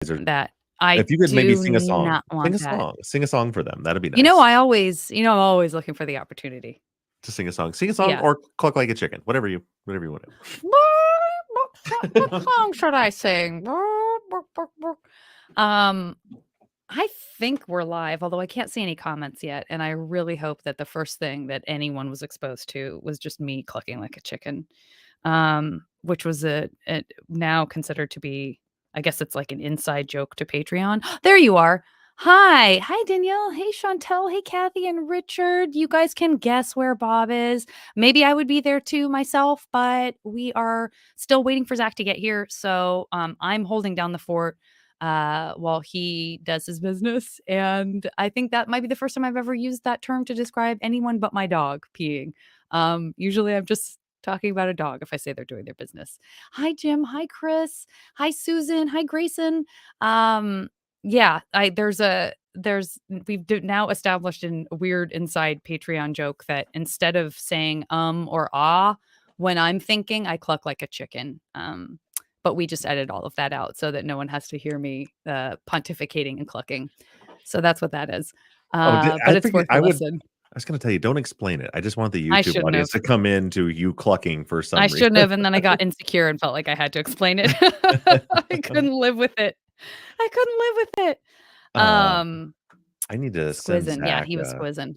that. I If you could maybe do sing a song, not want that. sing a song for them. That'd be You know, nice I'm always looking for the opportunity. to sing a song Yeah. or cluck like a chicken, whatever you want to. What song should I sing? Um, I think we're live, although I can't see any comments yet, and I really hope that the first thing that anyone was exposed to was just me clucking like a chicken, which was a now considered to be, I guess it's like an inside joke to Patreon. There you are. Hi, Danielle. Hey, Chantel. Hey, Kathy and Richard. You guys can guess where Bob is. Maybe I would be there too myself, but we are still waiting for Zach to get here. So I'm holding down the fort while he does his business. And I think that might be the first time I've ever used that term to describe anyone but my dog peeing. Usually I'm just talking about a dog if I say they're doing their business. Hi, Jim. Hi, Chris. Hi, Susan. Hi, Grayson. Yeah, we've now established a weird inside Patreon joke that instead of saying or ah when I'm thinking, I cluck like a chicken. But we just edit all of that out so that no one has to hear me pontificating and clucking. So that's what that is. But I it's figured worth a listen. I was going to tell you, don't explain it. I just want the I YouTube shouldn't audience have. to come into you clucking for some I reason. shouldn't have. And then I got insecure and felt like I had to explain it. I couldn't live with it. I couldn't live with it. I need to send Squizzing. Yeah, Zach he was squizzing.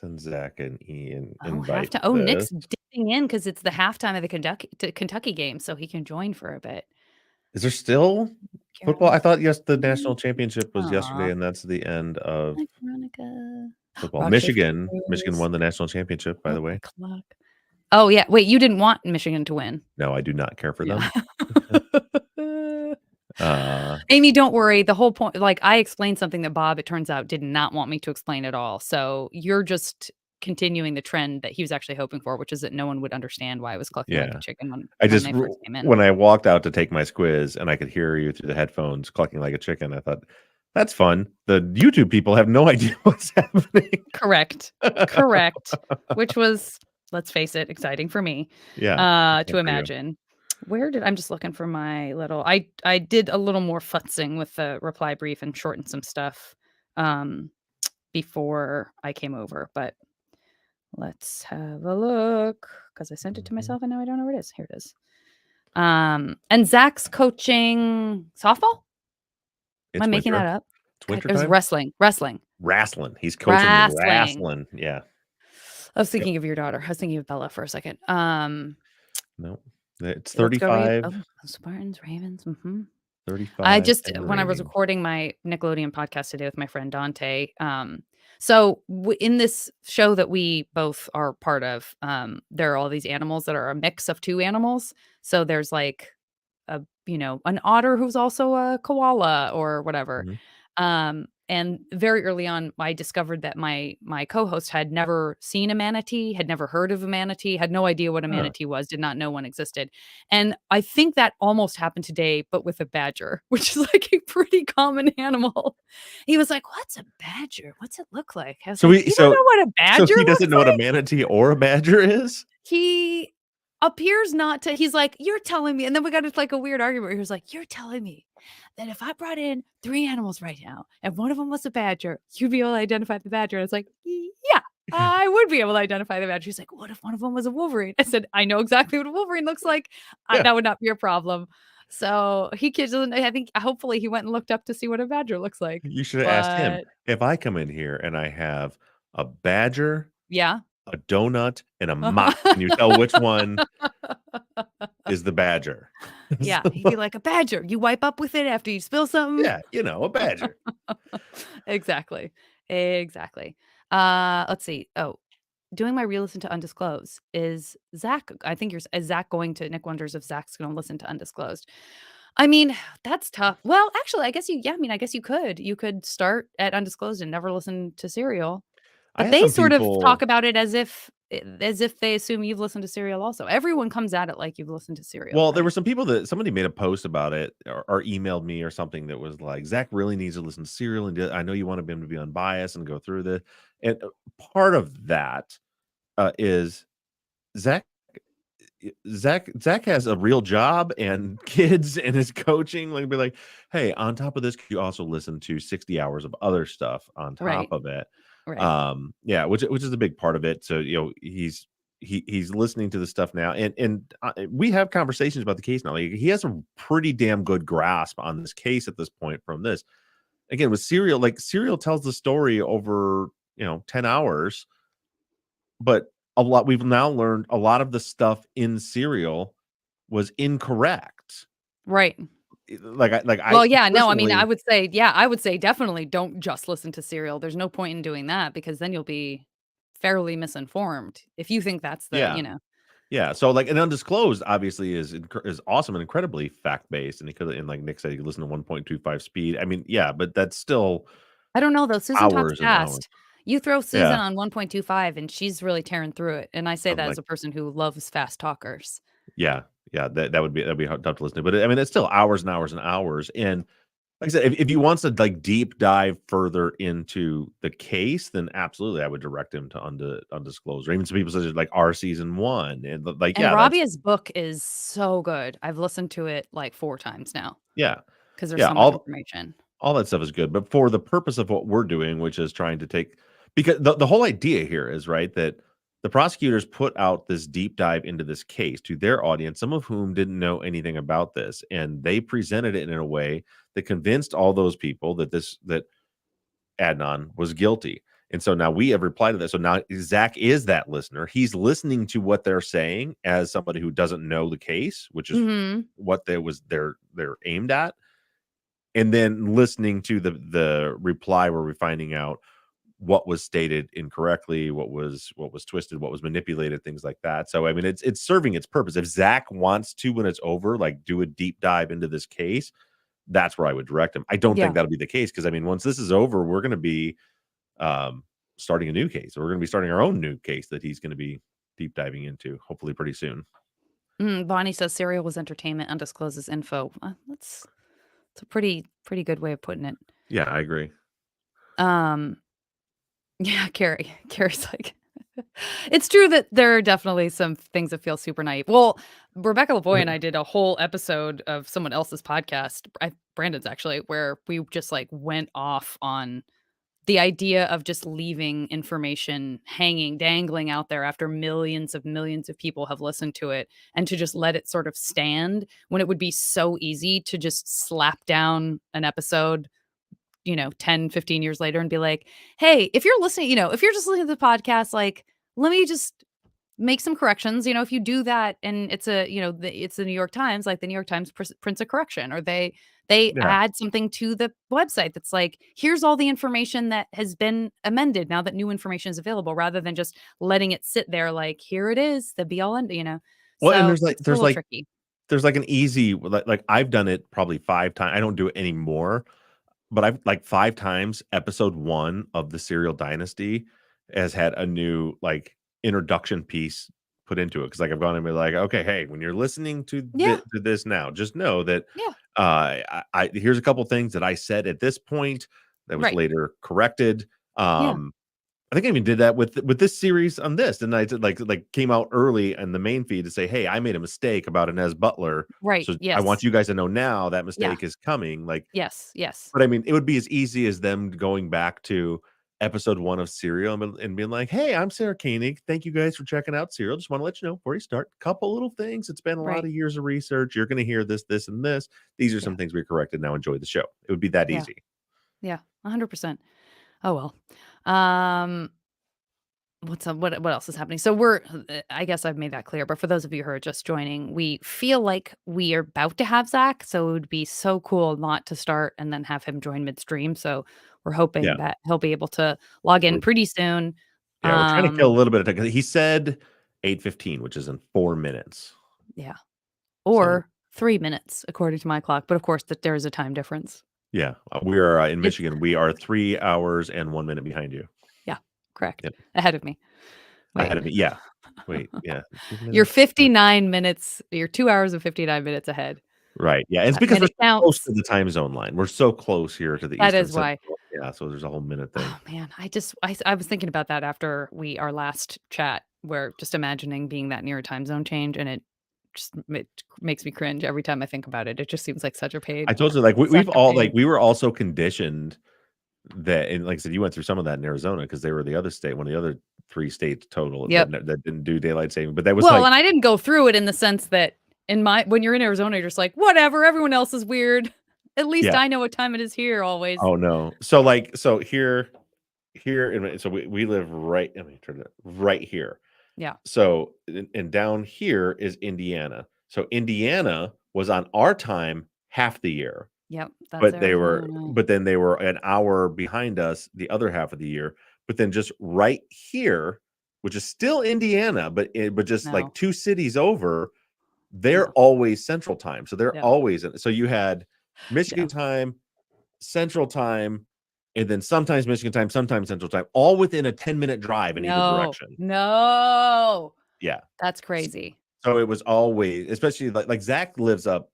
an Oh, invite halftime. to Oh, this. Nick's dipping in because it's the halftime of the Kentucky game, so he can join for a bit. Is there still football? I thought the national championship was Aw. yesterday, and that's the end of Hi, Veronica. football. Rock Safe Michigan Cruise. won the national championship, by Oh, the my way. clock. Oh, yeah. Wait, you didn't want Michigan to win. No, I do not care for Yeah. them. Amy, don't worry. The whole point, like I explained something that Bob, it turns out, did not want me to explain at all. So you're just continuing the trend that he was actually hoping for, which is that no one would understand why I was clucking like a Yeah. chicken I when just they first came in. when I walked out to take my squiz and I could hear you through the headphones clucking like a chicken, I thought, that's fun. The YouTube people have no idea what's happening. Correct. Which was, let's face it, exciting for me. Yeah. To imagine. I'm just looking for my little I did a little more futzing with the reply brief and shortened some stuff before I came over, but let's have a look because I sent it to myself and now I don't know where it is. Here it is. And Zach's coaching softball? Am I It's making winter. that up? It's winter It was time. wrestling. Wrestling. He's coaching wrestling. Yeah. I was thinking of your daughter. I was thinking of Bella for a second. No. It's Let's go read. 35. Oh, Spartans, Ravens. 35 and when I was raining. recording my Nickelodeon podcast today with my friend Dante, so in this show that we both are part of, there are all these animals that are a mix of two animals. So there's like an otter who's also a koala or whatever. Mhm. And very early on, I discovered that my co-host had never seen a manatee, had never heard of a manatee, had no idea what a Huh. manatee was, did not know one existed. And I think that almost happened today, but with a badger, which is like a pretty common animal. He was like, "What's a badger? What's it look like?" I was like, "You don't know what a badger So he looks doesn't know what a like?" manatee or a badger is? He appears not to. He's like, "You're telling me," and then we got into like a weird argument where he was like, "You're telling me that if I brought in 3 animals right now and one of them was a badger, you'd be able to identify the badger." And I was like, "Yeah, I would be able to identify the badger." He's like, "What if one of them was a wolverine?" I said, "I know exactly what a wolverine looks like. Yeah. That would not be a problem." So he doesn't. I think hopefully he went and looked up to see what a badger looks like. You should have asked him, But if I come in here and I have a badger, yeah. a donut, and a mop, can you tell which one is the badger? Yeah, he'd be like, "A badger. You wipe up with it after you spill something." Yeah, a badger. Exactly. Let's see. Oh, doing my re-listen to Undisclosed. Is Zach is Zach going to Nick wonders if Zach's gonna listen to Undisclosed. I mean, that's tough. Well, actually, I guess I guess you could. You could start at Undisclosed and never listen to Serial. I But had they some sort of talk people about it as if they assume you've listened to Serial also. Everyone comes at it like you've listened to Serial, Well, there were right? some people that somebody made a post about it or emailed me or something that was like, Zach really needs to listen to Serial, and I know you want him to be unbiased and go through this. And part of that is Zach Zach has a real job and kids and is coaching. Like, be like, hey, on top of this, could you also listen to 60 hours of other stuff on top Right, of it? right. Yeah, which is a big part of it. So he's listening to the stuff now, and we have conversations about the case now. Like, he has a pretty damn good grasp on this case at this point. From this, again, with Serial, like Serial tells the story over 10 hours, but a lot we've now learned a lot of the stuff in Serial was incorrect. Right. I Well, yeah, no, I mean, personally, I would say definitely don't just listen to Serial. There's no point in doing that because then you'll be fairly misinformed if you think that's the, yeah, yeah. So like an undisclosed obviously is awesome and incredibly fact based, and he could, and like Nick said, you could listen to 1.25 speed. I mean, yeah, but that's still I don't know though, Susan talks hours and hours. fast. You throw Susan Yeah, on 1.25 and she's really tearing through it, and I say I'm that as like, a person who loves fast talkers. yeah, yeah. That'd be tough to listen to, but I mean, it's still hours and hours and hours. And like I said, if he wants to like deep dive further into the case, then absolutely I would direct him to undisclosed, or even some people such as like our season one. And like, And yeah, that's Rabia's book is so good. I've listened to it like 4 times now yeah, because there's yeah, so much information. all that stuff is good. But for the purpose of what we're doing, which is trying to take, because the whole idea here is right that the prosecutors put out this deep dive into this case to their audience, some of whom didn't know anything about this, and they presented it in a way that convinced all those people that Adnan was guilty. And so now we have replied to that. So now Zach is that listener. He's listening to what they're saying as somebody who doesn't know the case, which is Mhm. what they're aimed at, and then listening to the reply where we're finding out what was stated incorrectly, what was twisted, what was manipulated, things like that. So I mean, it's serving its purpose. If Zach wants to, when it's over, like do a deep dive into this case, that's where I would direct him. I don't think Yeah. that'll be the case because I mean, once this is over, we're going to be um, starting a new case. We're going to be starting our own new case that he's going to be deep diving into, hopefully pretty soon. Bonnie says Serial was entertainment, undiscloses info. That's it's a pretty good way of putting it. Yeah, I agree. Um, yeah, Carrie's like it's true that there are definitely some things that feel super naive. Well, Rebecca Lavoie and I did a whole episode of someone else's podcast, Brandon's actually, where we just like went off on the idea of just leaving information hanging, dangling out there after millions of people have listened to it and to just let it sort of stand when it would be so easy to just slap down an episode 10, 15 years later and be like, "Hey, if you're listening, if you're just listening to the podcast, like, let me just make some corrections." If you do that and it's it's the New York Times, like the New York Times prints a correction or they Yeah. add something to the website that's like, "Here's all the information that has been amended now that new information is available," rather than just letting it sit there like, "Here it is, the be all end." Well, and So, it's a little tricky. there's like an easy, like I've done it probably 5 times. I don't do it anymore, but I've like 5 times episode 1 of the Serial Dynasty has had a new like introduction piece put into it. Because like I've gone and be like, okay, hey, when you're listening to Yeah, this now, just know that yeah, here's a couple things that I said at this point that was right. later corrected. Yeah, Um, I think I even did that with this series on this, and I did like came out early in the main feed to say, "Hey, I made a mistake about Inez Butler, right. so I want Yes. you guys to know now that Yeah. mistake is coming." Like, Yes, yes. but I mean, it would be as easy as them going back to episode 1 of Serial and being like, "Hey, I'm Sarah Koenig. Thank you guys for checking out Serial. Just want to let you know before you start, couple little things. It's been a lot Right. of years of research. You're going to hear this, this, and this. These are Yeah. some things we corrected. Now enjoy the show." It would be that Yeah. easy. Yeah. 100%. Oh, well. Um, what's up? What else is happening? So I guess I've made that clear, but for those of you who are just joining, we feel like we are about to have Zach, so it would be so cool not to start and then have him join midstream. So we're hoping Yeah. that he'll be able to log in We're, pretty soon. yeah, we're trying to kill a Um, little bit of time 'cause he said 8:15, which is in 4 minutes. yeah. So Or 3 minutes according to my clock, but of course that there is a time difference. yeah, we are in It's Michigan. We are 3 hours and 1 minute behind you. yeah, correct. Yep. Ahead of me. Ahead Wait. of me. Yeah. Wait. Yeah. 2 minutes. You're 59 minutes you're 2 hours and 59 minutes ahead, Right. Yeah. It's because and we're it so close to counts. the time zone line. We're so close here to the That Eastern is why. Central. Yeah. So there's a whole minute thing. Oh, man, I was thinking about that after our last chat, where just imagining being that near a time zone change, and just it makes me cringe every time I think about it. It just seems like such a I pain. told you, like, Such we've a all pain. we were also conditioned that, and like I said, you went through some of that in Arizona because they were the other state, one of the other 3 states total that Yep. that didn't do daylight saving, but that was Well, like and I didn't go through it in the sense that when you're in Arizona, you're just like, "Whatever, everyone else is weird. At least yeah. I know what time it is here always." Oh, no. So, like, here in so we live right, let me turn it right here. Yeah. So, and down here is Indiana. So, Indiana was on our time half the year, Yep, that's Arizona. but then they were an hour behind us the other half of the year. But then just right here, which is still Indiana, but just like No, 2 cities over, they're no. always Central Time. So they're Yep. always in, so you had Michigan Yeah. time, Central Time, and then sometimes Michigan time, sometimes Central Time, all within a 10-minute drive in either No. direction. No. Yeah. That's crazy. So it was always, especially like Zach lives up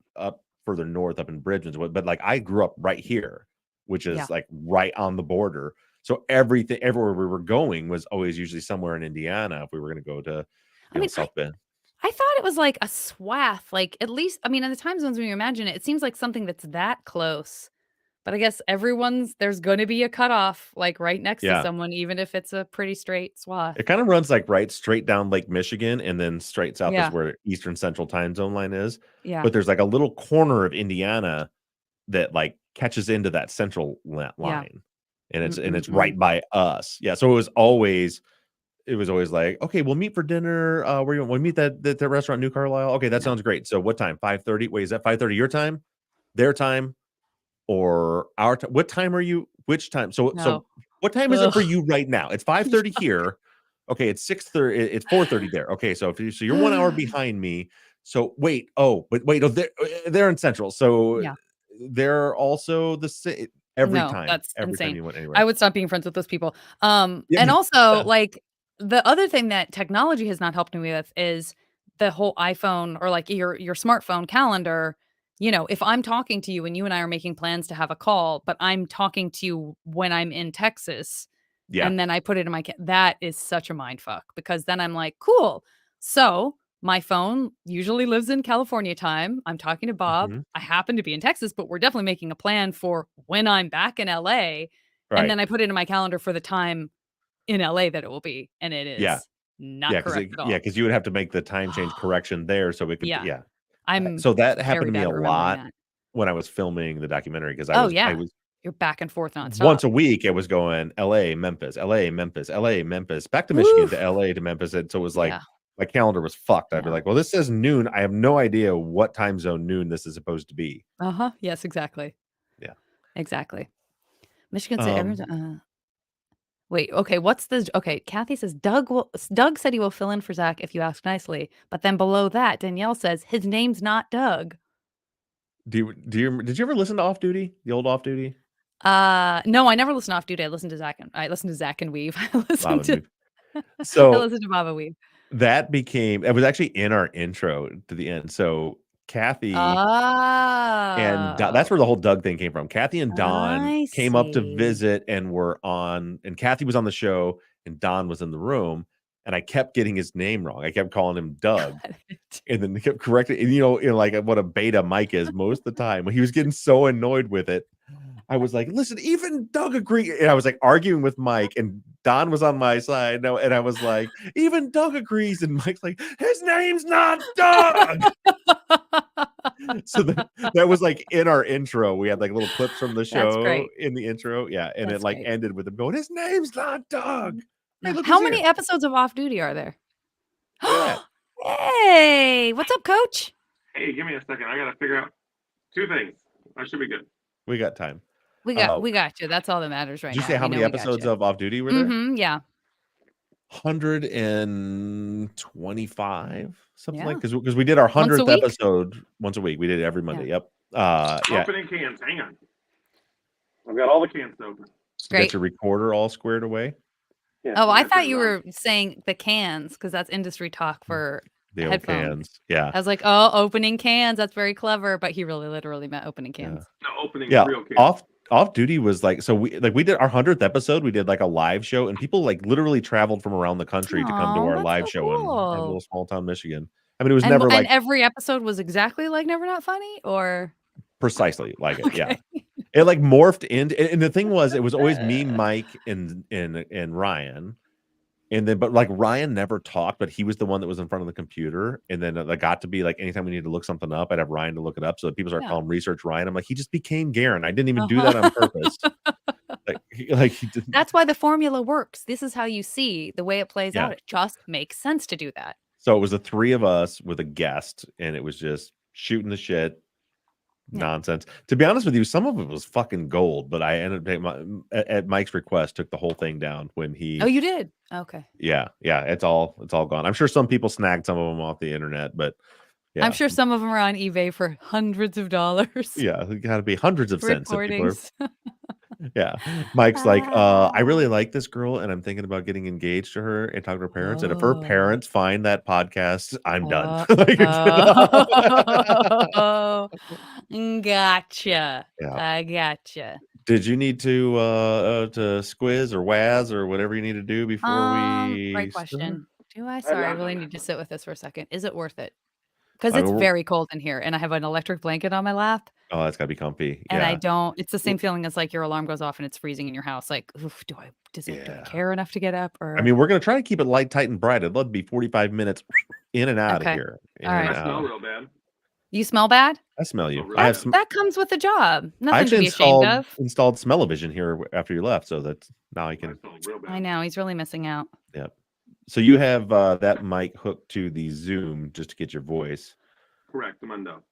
further north, up in Bridgman, but like I grew up right here, which Yeah. is like right on the border. So everything, everywhere we were going was always usually somewhere in Indiana if we were going to go to, I mean, I South Bend. I thought it was like a swath, like, at least I mean, in the time zones when you imagine it, it seems like something that's that close. But I guess there's gonna be a cutoff, like, right next to Yeah. someone, even if it's a pretty straight swath. It kind of runs like right straight down Lake Michigan, and then straight south is Yeah. where Eastern Central Time Zone line is. Yeah. But there's like a little corner of Indiana that like catches into that central Yeah. line, and it's Mm-mm-mm. right by us. Yeah, so it was always like, okay, we'll meet for dinner. Where you we'll meet that restaurant, New Carlisle. Okay, that Yeah. sounds great. So what time? 5:30. Wait, is that 5:30 your time, their time, or our time? What time are you? Which time? So No. what time is it for Ugh. you right now? It's 5:30 here. Okay, it's 6:30. It's 4:30 there. Okay, so so you're 1 hour behind me. So wait, oh, they're in Central. So Yeah. they're also the same every No, time. that's Every time insane. you went I anywhere. would stop being friends with those people. Yeah, And also, yeah, like, the other thing that technology has not helped me with is the whole iPhone or, like, your smartphone calendar. If I'm talking to you and you and I are making plans to have a call, but I'm talking to you when I'm in Texas, yeah. and then I put it in that is such a mind fuck because then I'm like, "Cool. So, my phone usually lives in California time. I'm talking to Bob. Mhm. I happen to be in Texas, but we're definitely making a plan for when I'm back in LA." And Right. then I put it in my calendar for the time in LA that it will be, and it Yeah. is not Yeah, correct at yeah, all. because you would have to make the time change correction there so it could be, Yeah, yeah. I'm So that happened very to me bad a at remembering lot that. when I was filming the documentary because I Oh, was I yeah. was You're back and forth nonstop. once a week, I was going LA, Memphis, LA, Memphis, LA, Memphis, back to Michigan to Oof. LA to Memphis, and so it was like Yeah, my calendar was fucked. I'd be yeah. like, "Well, this says noon. I have no idea what time zone noon this is supposed to be." Uh-huh. Yes, exactly. Yeah. Exactly. Michigan State, Um, Arizona. Wait, okay, okay, Kathy says Doug said he will fill in for Zach if you ask nicely, but then below that, Danielle says his name's not Doug. did you ever listen to Off Duty? The old Off Duty? No, I never listened to Off Duty. I listened to Zach and Weave. Bob and Weave. I So listened to Baba Weave. that became it was actually in our intro to the end. So Kathy and that's where Oh, the whole Doug thing came from. Kathy and Don I came up to see. visit and were on, and Kathy was on the show and Don was in the room, and I kept getting his name wrong. I kept calling him Doug, Got it. and then they kept correcting. And like what a beta Mike is most of the time. When he was getting so annoyed with it, I was like, "Listen, even Doug agreed." And I was like arguing with Mike, and Don was on my side. No, and I was like, "Even Doug agrees," and Mike's like, "His name's not Doug." So that was like in our intro. We had like little clips from the That's show great. in the intro. Yeah. And it That's like great. ended with him going, "His name's not Doug. Hey, look who's How many here. episodes of Off Duty are there? Look at that." Hey, what's up, coach? Hey, give me a second. I got to figure out two things. I should be good. We got time. We got Uh, we got you. That's all that matters right did you now. say how We know many we got episodes you. of Off Duty were there? Mhm, yeah. 125, something Yeah. like, because we did our Once a 100th week? episode once a week. We did it every Yeah. Monday. Yep. Yeah. Opening cans. Hang on. I've got all the cans open. You got Great. your recorder all squared away. Yeah, Oh, I'm I gonna turn thought it you on. were saying the cans because that's industry talk for The old headphones. cans. Yeah. I was like, "Oh, opening cans, that's very clever," but he really literally meant opening Yeah. cans. No, opening Yeah, real cans. off duty was like, so we did our 100th episode. We did like a live show, and people like literally traveled from around the country to come to Oh, our that's live so show in our cool. little small town Michigan. I mean, it was And never like every episode was exactly like Never Not Funny, or precisely like it. Yeah. okay. It like morphed into, and the thing was, it was always me, Mike, and Ryan. And then, but like Ryan never talked, but he was the one that was in front of the computer. And then it got to be like anytime we needed to look something up, I'd have Ryan to look it up. So that people start Yeah. calling research Ryan. I'm like, he just became Garen. I didn't even do that on purpose. Like he didn't. That's why the formula works. This is how you see the way it plays Yeah. out. It just makes sense to do that. So it was the three of us with a guest, and it was just shooting the shit. Yeah. Nonsense. To be honest with you, some of it was fucking gold, but I ended up at Mike's request took the whole thing down when he. Oh, you did? Okay. Yeah, it's all gone. I'm sure some people snagged some of them off the internet, but yeah, I'm sure some of them are on eBay for hundreds of dollars. yeah, it got to be hundreds of cents. That people are, Recordings. yeah, Mike's like, I really like this girl, and I'm thinking about getting engaged to her and talking to her parents. And if her parents find that podcast, I'm done. Oh, gotcha. Yeah. I gotcha. Did you need to squiz or waz or whatever you need to do before we Great start? question. Do I? Sorry, I really need to sit with this for a second. Is it worth it? Because it's mean, very cold in here, and I have an electric blanket on my lap, Oh, that's gotta be comfy. and I Yeah. don't. It's the same feeling as like your alarm goes off and it's freezing in your house. Like, oof, do I Yeah. care enough to get up? Or I mean, we're gonna try to keep it light, tight, and bright. I'd love to be 45 minutes in and out of Okay. here. In All right. and I smell out. real bad. you smell bad? I smell you. really I have bad. some. That comes with the job. I Nothing to actually be ashamed of. installed smell-o-vision here after you left, so that's now I I can. smell real bad. I know he's really missing out. Yeah. So you have that mic hooked to the Zoom just to get your voice. Correct, Mundo.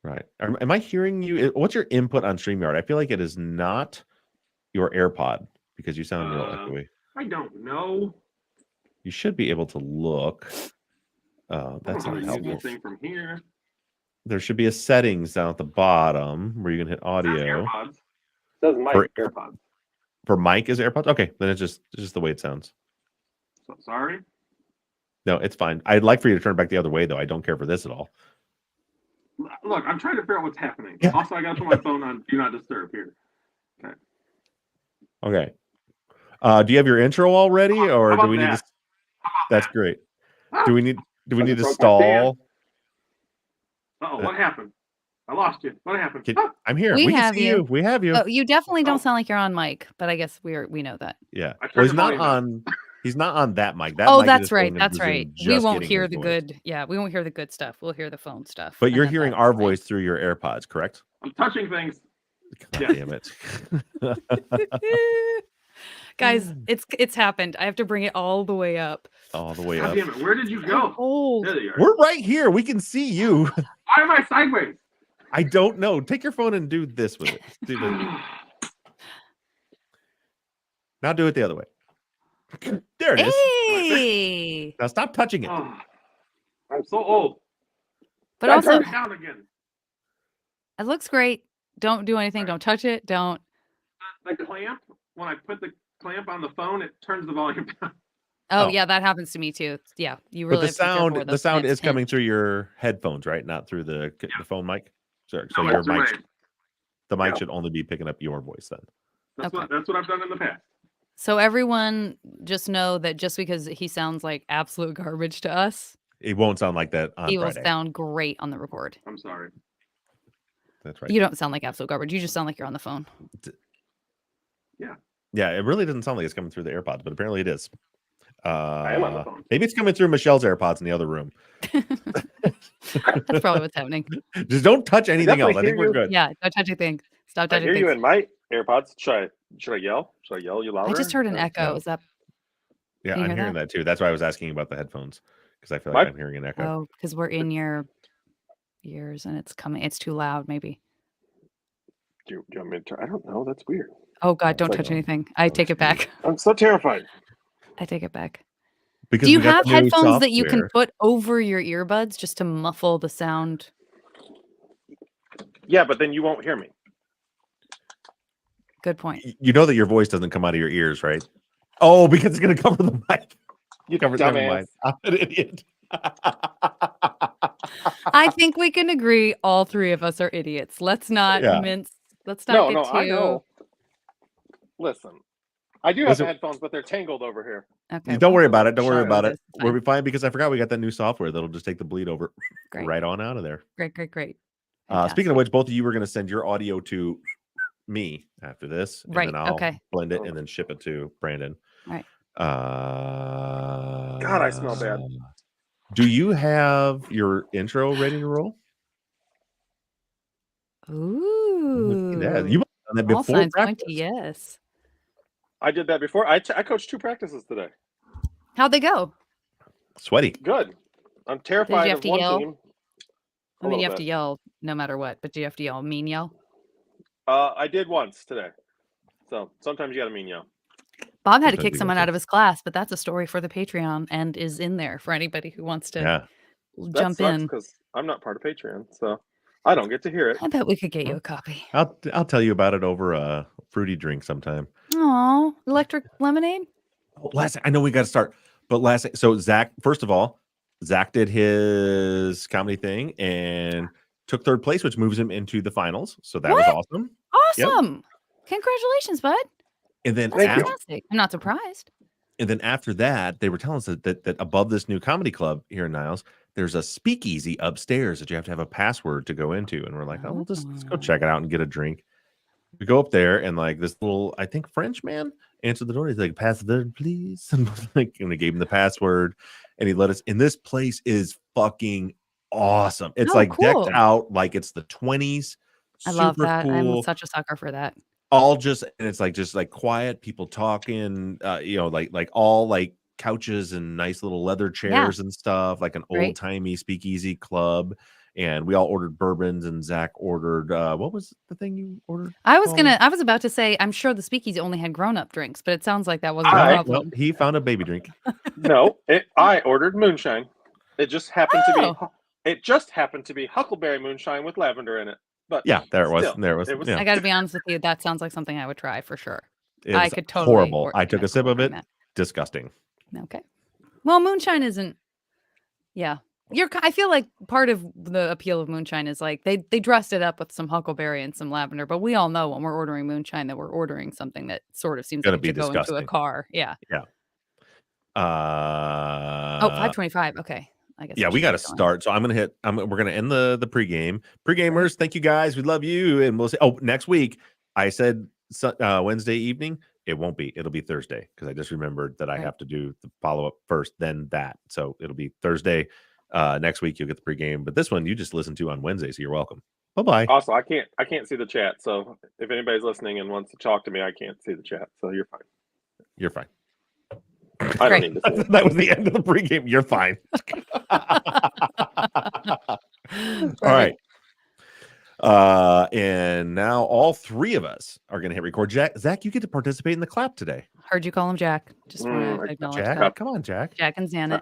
Right. Am I hearing you? What's your input on StreamYard? I feel like it is not your AirPod because you sound real echoey. I don't know. You should be able to look. That's I not don't know how to use helpful. this thing from here. There should be a settings down at the bottom where you can hit It says audio. AirPods. It says mic For- AirPods. For mic is AirPods? Okay, then it's just the way it sounds. So, sorry. No, it's fine. I'd like for you to turn it back the other way though. I don't care for this at all. Look, I'm trying to figure out what's happening. Yeah. Also, I got to put my phone on Do Not Disturb here. Okay. Do you have your intro all ready, or How do about we need that? to? That's great. Ah! Do we need I to just broke my stand. stall? Uh-oh, what happened? I lost you. What happened? I'm here. We We can have see you. you. We have you. Oh, you definitely Oh. don't sound like you're on mic, but I guess we know that. Yeah. I turned Well, he's the not volume up. on. He's not on that mic. That Oh, mic that's is right. going to That's Zoom right. We just won't getting hear his the voice. good. Yeah, we won't hear the good stuff. We'll hear the phone stuff. But I you're got hearing that. our voice through your AirPods, correct? I'm touching things. God Yeah. damn it. Guys, it's happened. I have to bring it all the way up. All the way God up. damn it. Where did you go? Oh, There you are. We're right here. We can see you. Why am I sideways? I don't know. Take your phone and do this with it. Do the- Now do it the other way. There it is. hey! Now stop touching it. Oh, I'm so old. But I also, turned it down again. it looks great. Don't do anything. Don't touch it. Don't. The clamp, when I put the clamp on the phone, it turns the volume down. Oh, Oh. yeah, that happens to me too. Yeah, you But really the have to be careful where sound, the those sound clamps is coming hinge. through your headphones, right? Not through the phone mic. So No, your it's mic, right. the mic Yeah. should only be picking up your voice then. That's Okay. what I've done in the past. So everyone just know that just because he sounds like absolute garbage to us, It won't sound like that on he will Friday. sound great on the record. I'm sorry. That's right. You don't sound like absolute garbage. You just sound like you're on the phone. Yeah, it really doesn't sound like it's coming through the AirPods, but apparently it is. I am on the phone. Maybe it's coming through Michelle's AirPods in the other room. That's probably what's happening. Just don't touch anything else. definitely I think hear we're you. good. Yeah, don't touch anything. Stop I touching hear you things. in my AirPods. Should I yell? Should I yell you louder? I just heard an echo. no. Is that Yeah, Can you I'm hear hearing that? that too. That's why I was asking about the headphones because I feel like My- I'm hearing an echo. oh, because we're in your ears and it's coming. It's too loud, maybe. Do you want me to turn? I don't know. That's weird. Oh God, It's don't like- touch anything. I Oh, take it geez. back. I'm so terrified. I take it back. Because Do you we got have the new headphones that you can software. put over your earbuds just to muffle the sound? Yeah, but then you won't hear me. Good point. You know that your voice doesn't come out of your ears, right? Oh, because it's going to cover the mic. You Never dumbass. mind. I'm an idiot. I think we can agree all three of us are idiots. Let's not Yeah. mince. Let's not No, get I too. know. Listen, I do have Listen, headphones, but they're tangled over here. Okay, don't we'll worry about it. Don't worry show about this. it. It's We'll fine. be fine because I forgot we got that new software that'll just take the bleed over Great. right on out of there. Great. Speaking Fantastic. of which, both of you were going to send your audio to me after this, and Right, then I'll okay. blend it and then ship it to Brandon. Right. God, I smell bad. Do you have your intro ready to roll? Ooh. Yeah, you must have done that All before signs point practice. to yes. I did that before. I coached 2 practices today. How'd they go? Sweaty. Good. I'm Did terrified you have of to one yell? team. I mean, you have to yell no matter what, but do you have to yell mean yell? I did once today. So sometimes you got to mean yell. Bob had to Sometimes kick you someone got out to. of his class, but that's a story for the Patreon and is in there for anybody who wants to Yeah. That jump sucks in. because I'm not part of Patreon, so I don't get to hear it. I bet we could get you Well, a copy. I'll tell you about it over a fruity drink sometime. Oh, electric lemonade? I know we got to start, but so Zach, first of all, Zach did his comedy thing and took 3rd place, which moves him into the finals. So that was What? awesome. Yep. Awesome. Congratulations, bud. And then That's Thank you. fantastic. I'm not surprised. And then after that, they were telling us that above this new comedy club here in Niles, there's a speakeasy upstairs that you have to have a password to go into. And we're like, oh, let's go check it out and get a drink. We go up there and like this little, I think French man answered the door. He's like, password, please. And like, and we gave him the password and he let us in. This place is fucking awesome. It's Oh, like decked cool. out like it's the 20s. I love Super that. I'm cool. such a sucker for that. All just and it's like just like quiet people talking, like all like couches and nice little leather chairs and stuff, like an Great. old-timey speakeasy club. And we all ordered bourbons and Zach ordered what was the thing you ordered? I was about to say, I'm sure the speakeasy only had grown-up drinks, but it sounds like that wasn't a I- No, problem. he found a baby drink. No, I ordered moonshine. It just happened to Oh. be. It just happened to be huckleberry moonshine with lavender in it. But Yeah, there it was. still, There it was. it was- Yeah. I got to be honest with you, that sounds like something I would try for sure. It I was could totally horrible. I took a sip of it. that. Disgusting. Okay. Well, moonshine isn't. Yeah, I feel like part of the appeal of moonshine is like they dressed it up with some huckleberry and some lavender, but we all know when we're ordering moonshine that we're ordering something that sort of seems Gonna like it be should go into a disgusting. car. Yeah. Yeah. Oh, 5:25. Okay. I guess. Yeah, we got to start. So we're gonna end the pregame. Pregamers, thank you guys. We love you, and we'll see. Oh, next week I said Wednesday evening. It won't be. It'll be Thursday because I just remembered that I have to do the follow up first, then that. So it'll be Thursday. Next week you'll get the pregame, but this one you just listen to on Wednesday. So you're welcome. Bye bye. Also, I can't see the chat. So if anybody's listening and wants to talk to me, I can't see the chat. So you're fine. You're fine. I don't need to see it. That was the end of the pregame. You're fine. All right. And now all 3 of us are going to hit record. Zach, you get to participate in the clap today. Heard you call him Jack. Just want to acknowledge Jack, that. come on, Jack. Jack and Janet.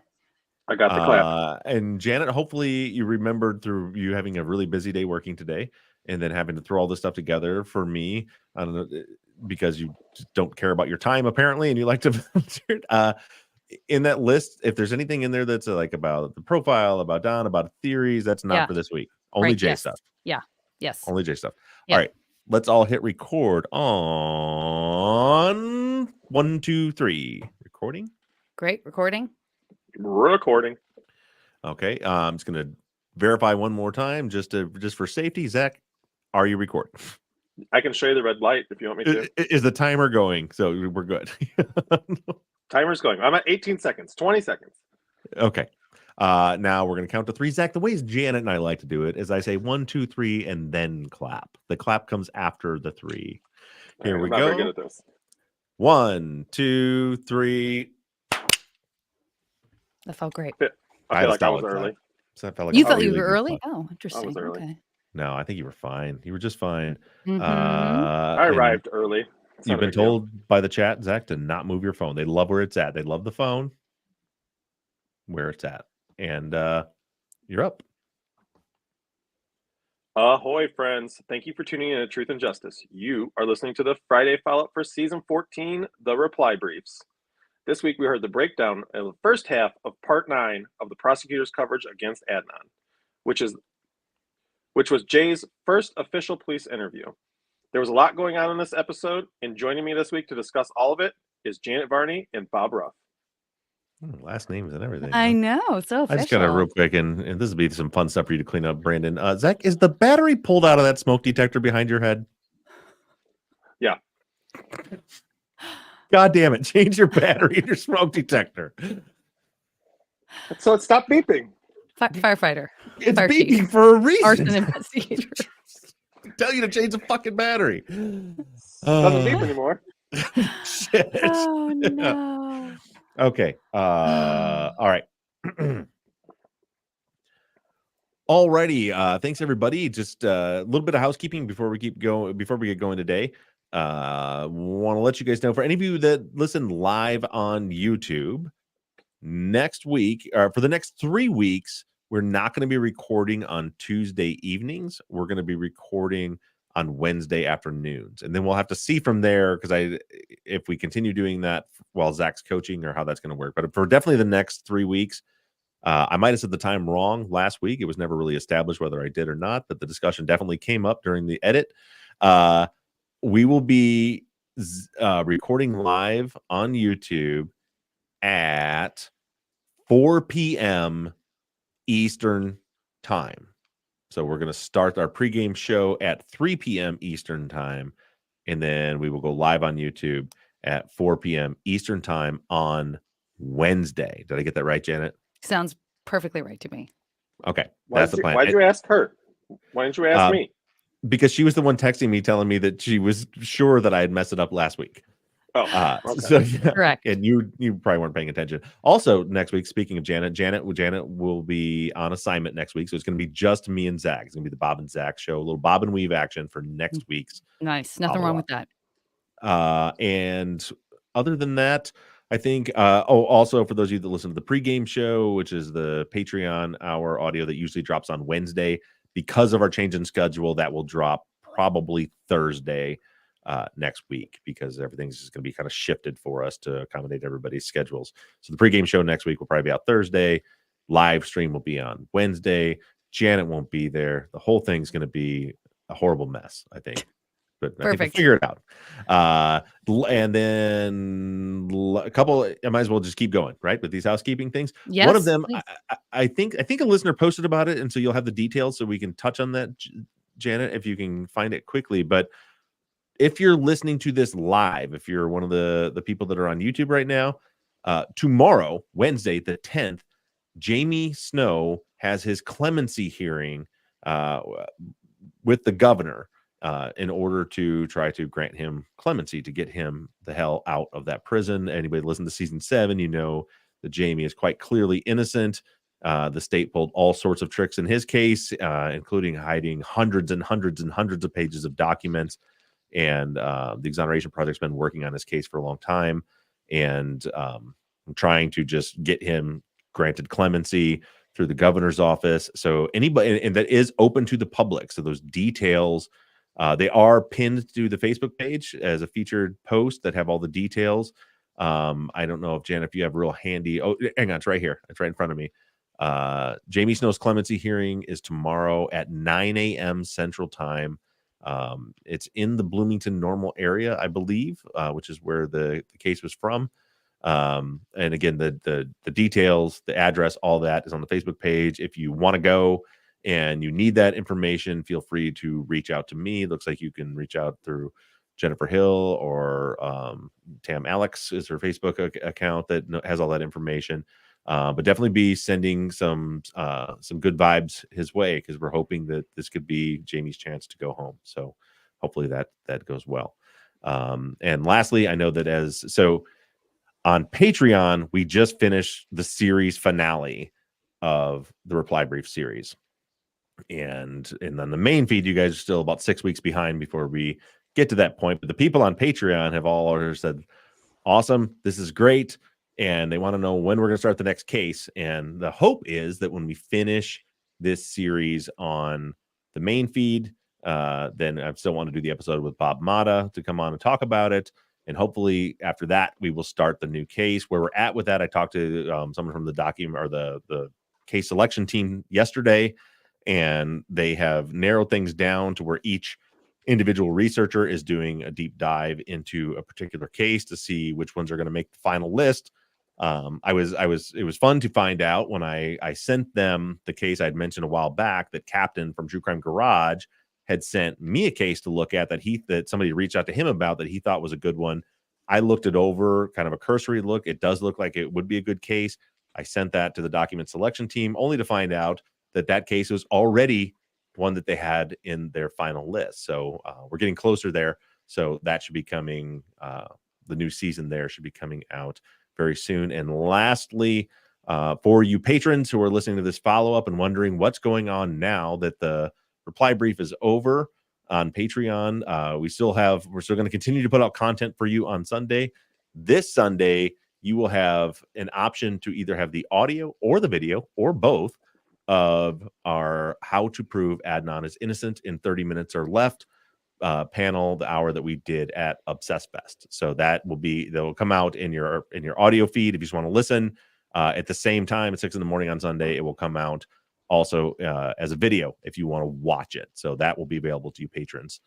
I got the clap. And Janet, hopefully you remembered through you having a really busy day working today and then having to throw all this stuff together for me. I don't know, because you just don't care about your time apparently, and you like to in that list, if there's anything in there that's like about the profile, about Don, about theories, that's not for this week. Only J stuff. Yeah. Yes. Only J stuff. Yep. All right. Let's all hit record on 1, 2, 3. Recording. Great. Recording. Okay. I'm just gonna verify one more time just for safety. Zach, are you recording? I can show you the red light if you want me to. Is the timer going? So we're good. Timer's going. I'm at 18 seconds, 20 seconds. Okay. Now we're gonna count to 3. Zach, the ways Janet and I like to do it is I say 1, 2, 3, and then clap. The clap comes after the 3. Here we I'm not very good go. at this. 1, 2, 3. That felt great. I feel like I was early. So I felt like You a thought you really were good early? clap. Oh, interesting. early. Okay. No, I think you were fine. You were just fine. Mhm. I And arrived early. It's not you've a been big deal. told by the chat, Zach, to not move your phone. They love where it's at. They love the phone where it's at. And you're up. Ahoy, friends. Thank you for tuning in to Truth and Justice. You are listening to the Friday follow-up for Season 14, The Reply Briefs. This week, we heard the breakdown of the first half of Part 9 of the prosecutor's coverage against Adnan, which was Jay's first official police interview. There was a lot going on in this episode, and joining me this week to discuss all of it is Janet Varney and Bob Ruff. Last names and everything. I huh? know, so I just got to official. real quick, and this will be some fun stuff for you to clean up, Brandon. Zach, is the battery pulled out of that smoke detector behind your head? Yeah. God damn it. Change your battery in your smoke detector. So it stopped beeping. Firefighter. It's Fire beeping chief. for a reason. Arson investigator. Tell you to change the fucking battery. Doesn't beep anymore. Shit. Oh, no. Okay. All right. Alrighty. Thanks everybody. Just a little bit of housekeeping before we get going today. Want to let you guys know, for any of you that listen live on YouTube, next week, or for the next 3 weeks, we're not going to be recording on Tuesday evenings. We're going to be recording on Wednesday afternoons, and then we'll have to see from there, because if we continue doing that while Zach's coaching, or how that's going to work. But for definitely the next 3 weeks, I might have said the time wrong last week. It was never really established whether I did or not, but the discussion definitely came up during the edit. We will be recording live on YouTube at 4 p.m. Eastern time. So we're going to start our pregame show at 3 p.m. Eastern time, and then we will go live on YouTube at 4 p.m. Eastern time on Wednesday. Did I get that right, Janet? Sounds perfectly right to me. Okay, that's the plan. Why'd you ask her? Why didn't you ask me? Because she was the one texting me telling me that she was sure that I had messed it up last week. Oh, okay. So yeah, Correct. and you probably weren't paying attention. Also, next week, speaking of Janet will be on assignment next week, so it's going to be just me and Zach. It's going to be the Bob and Zach show, a little Bob and Weave action for next week's. Nice. Nothing wrong with that. And other than that, I think. Also for those of you that listen to the pregame show, which is the Patreon hour audio that usually drops on Wednesday, because of our change in schedule, that will drop probably Thursday next week, because everything's just going to be kind of shifted for us to accommodate everybody's schedules. So the pregame show next week will probably be out Thursday. Live stream will be on Wednesday. Janet won't be there. The whole thing's going to be a horrible mess, I think. But I think we'll figure it out. And then a couple, I might as well just keep going, right, with these housekeeping things. Yes, one of them, I think a listener posted about it, and so you'll have the details, so we can touch on that, Janet, if you can find it quickly. But if you're listening to this live, if you're one of the people that are on YouTube right now, tomorrow, Wednesday the 10th, Jamie Snow has his clemency hearing with the governor, in order to try to grant him clemency, to get him the hell out of that prison. Anybody listen to season 7, you know that Jamie is quite clearly innocent. The state pulled all sorts of tricks in his case, including hiding hundreds and hundreds and hundreds of pages of documents. And the Exoneration Project's been working on this case for a long time, and trying to just get him granted clemency through the governor's office. So anybody, and that is open to the public. So those details, they are pinned to the Facebook page as a featured post that have all the details. I don't know if, Jan, if you have real handy. Oh, hang on, it's right here. It's right in front of me. Jamie Snow's clemency hearing is tomorrow at 9 a.m. Central Time. It's in the Bloomington Normal area, I believe, which is where the case was from. And again, the details, the address, all that is on the Facebook page. If you want to go and you need that information, feel free to reach out to me. It looks like you can reach out through Jennifer Hill, or Tam Alex is her Facebook account that has all that information. But definitely be sending some good vibes his way, because we're hoping that this could be Jamie's chance to go home. So hopefully that goes well. And lastly, I know that on Patreon, we just finished the series finale of the Reply Brief series. And on the main feed, you guys are still about 6 weeks behind before we get to that point. But the people on Patreon have all said, awesome, this is great. And they want to know when we're going to start the next case. And the hope is that when we finish this series on the main feed, then I still want to do the episode with Bob Mata to come on and talk about it. And hopefully after that, we will start the new case. Where we're at with that, I talked to someone from the document, or the case selection team yesterday, and they have narrowed things down to where each individual researcher is doing a deep dive into a particular case to see which ones are going to make the final list. It was fun to find out when I sent them the case I'd mentioned a while back that Captain from True Crime Garage had sent me a case to look at that somebody reached out to him about that he thought was a good one. I looked it over, kind of a cursory look. It does look like it would be a good case. I sent that to the document selection team only to find out that case was already one that they had in their final list. So we're getting closer there. So that should be coming. The new season there should be coming out very soon. And lastly, for you patrons who are listening to this follow-up and wondering what's going on now that the reply brief is over on Patreon, we're still going to continue to put out content for you on Sunday. This Sunday, you will have an option to either have the audio or the video or both of our How to Prove Adnan is Innocent in 30 minutes or left panel, the hour that we did at Obsessed Fest. So that will come out in your audio feed if you just want to listen. At the same time at 6 a.m. on Sunday, it will come out also as a video if you want to watch it. So that will be available to you patrons.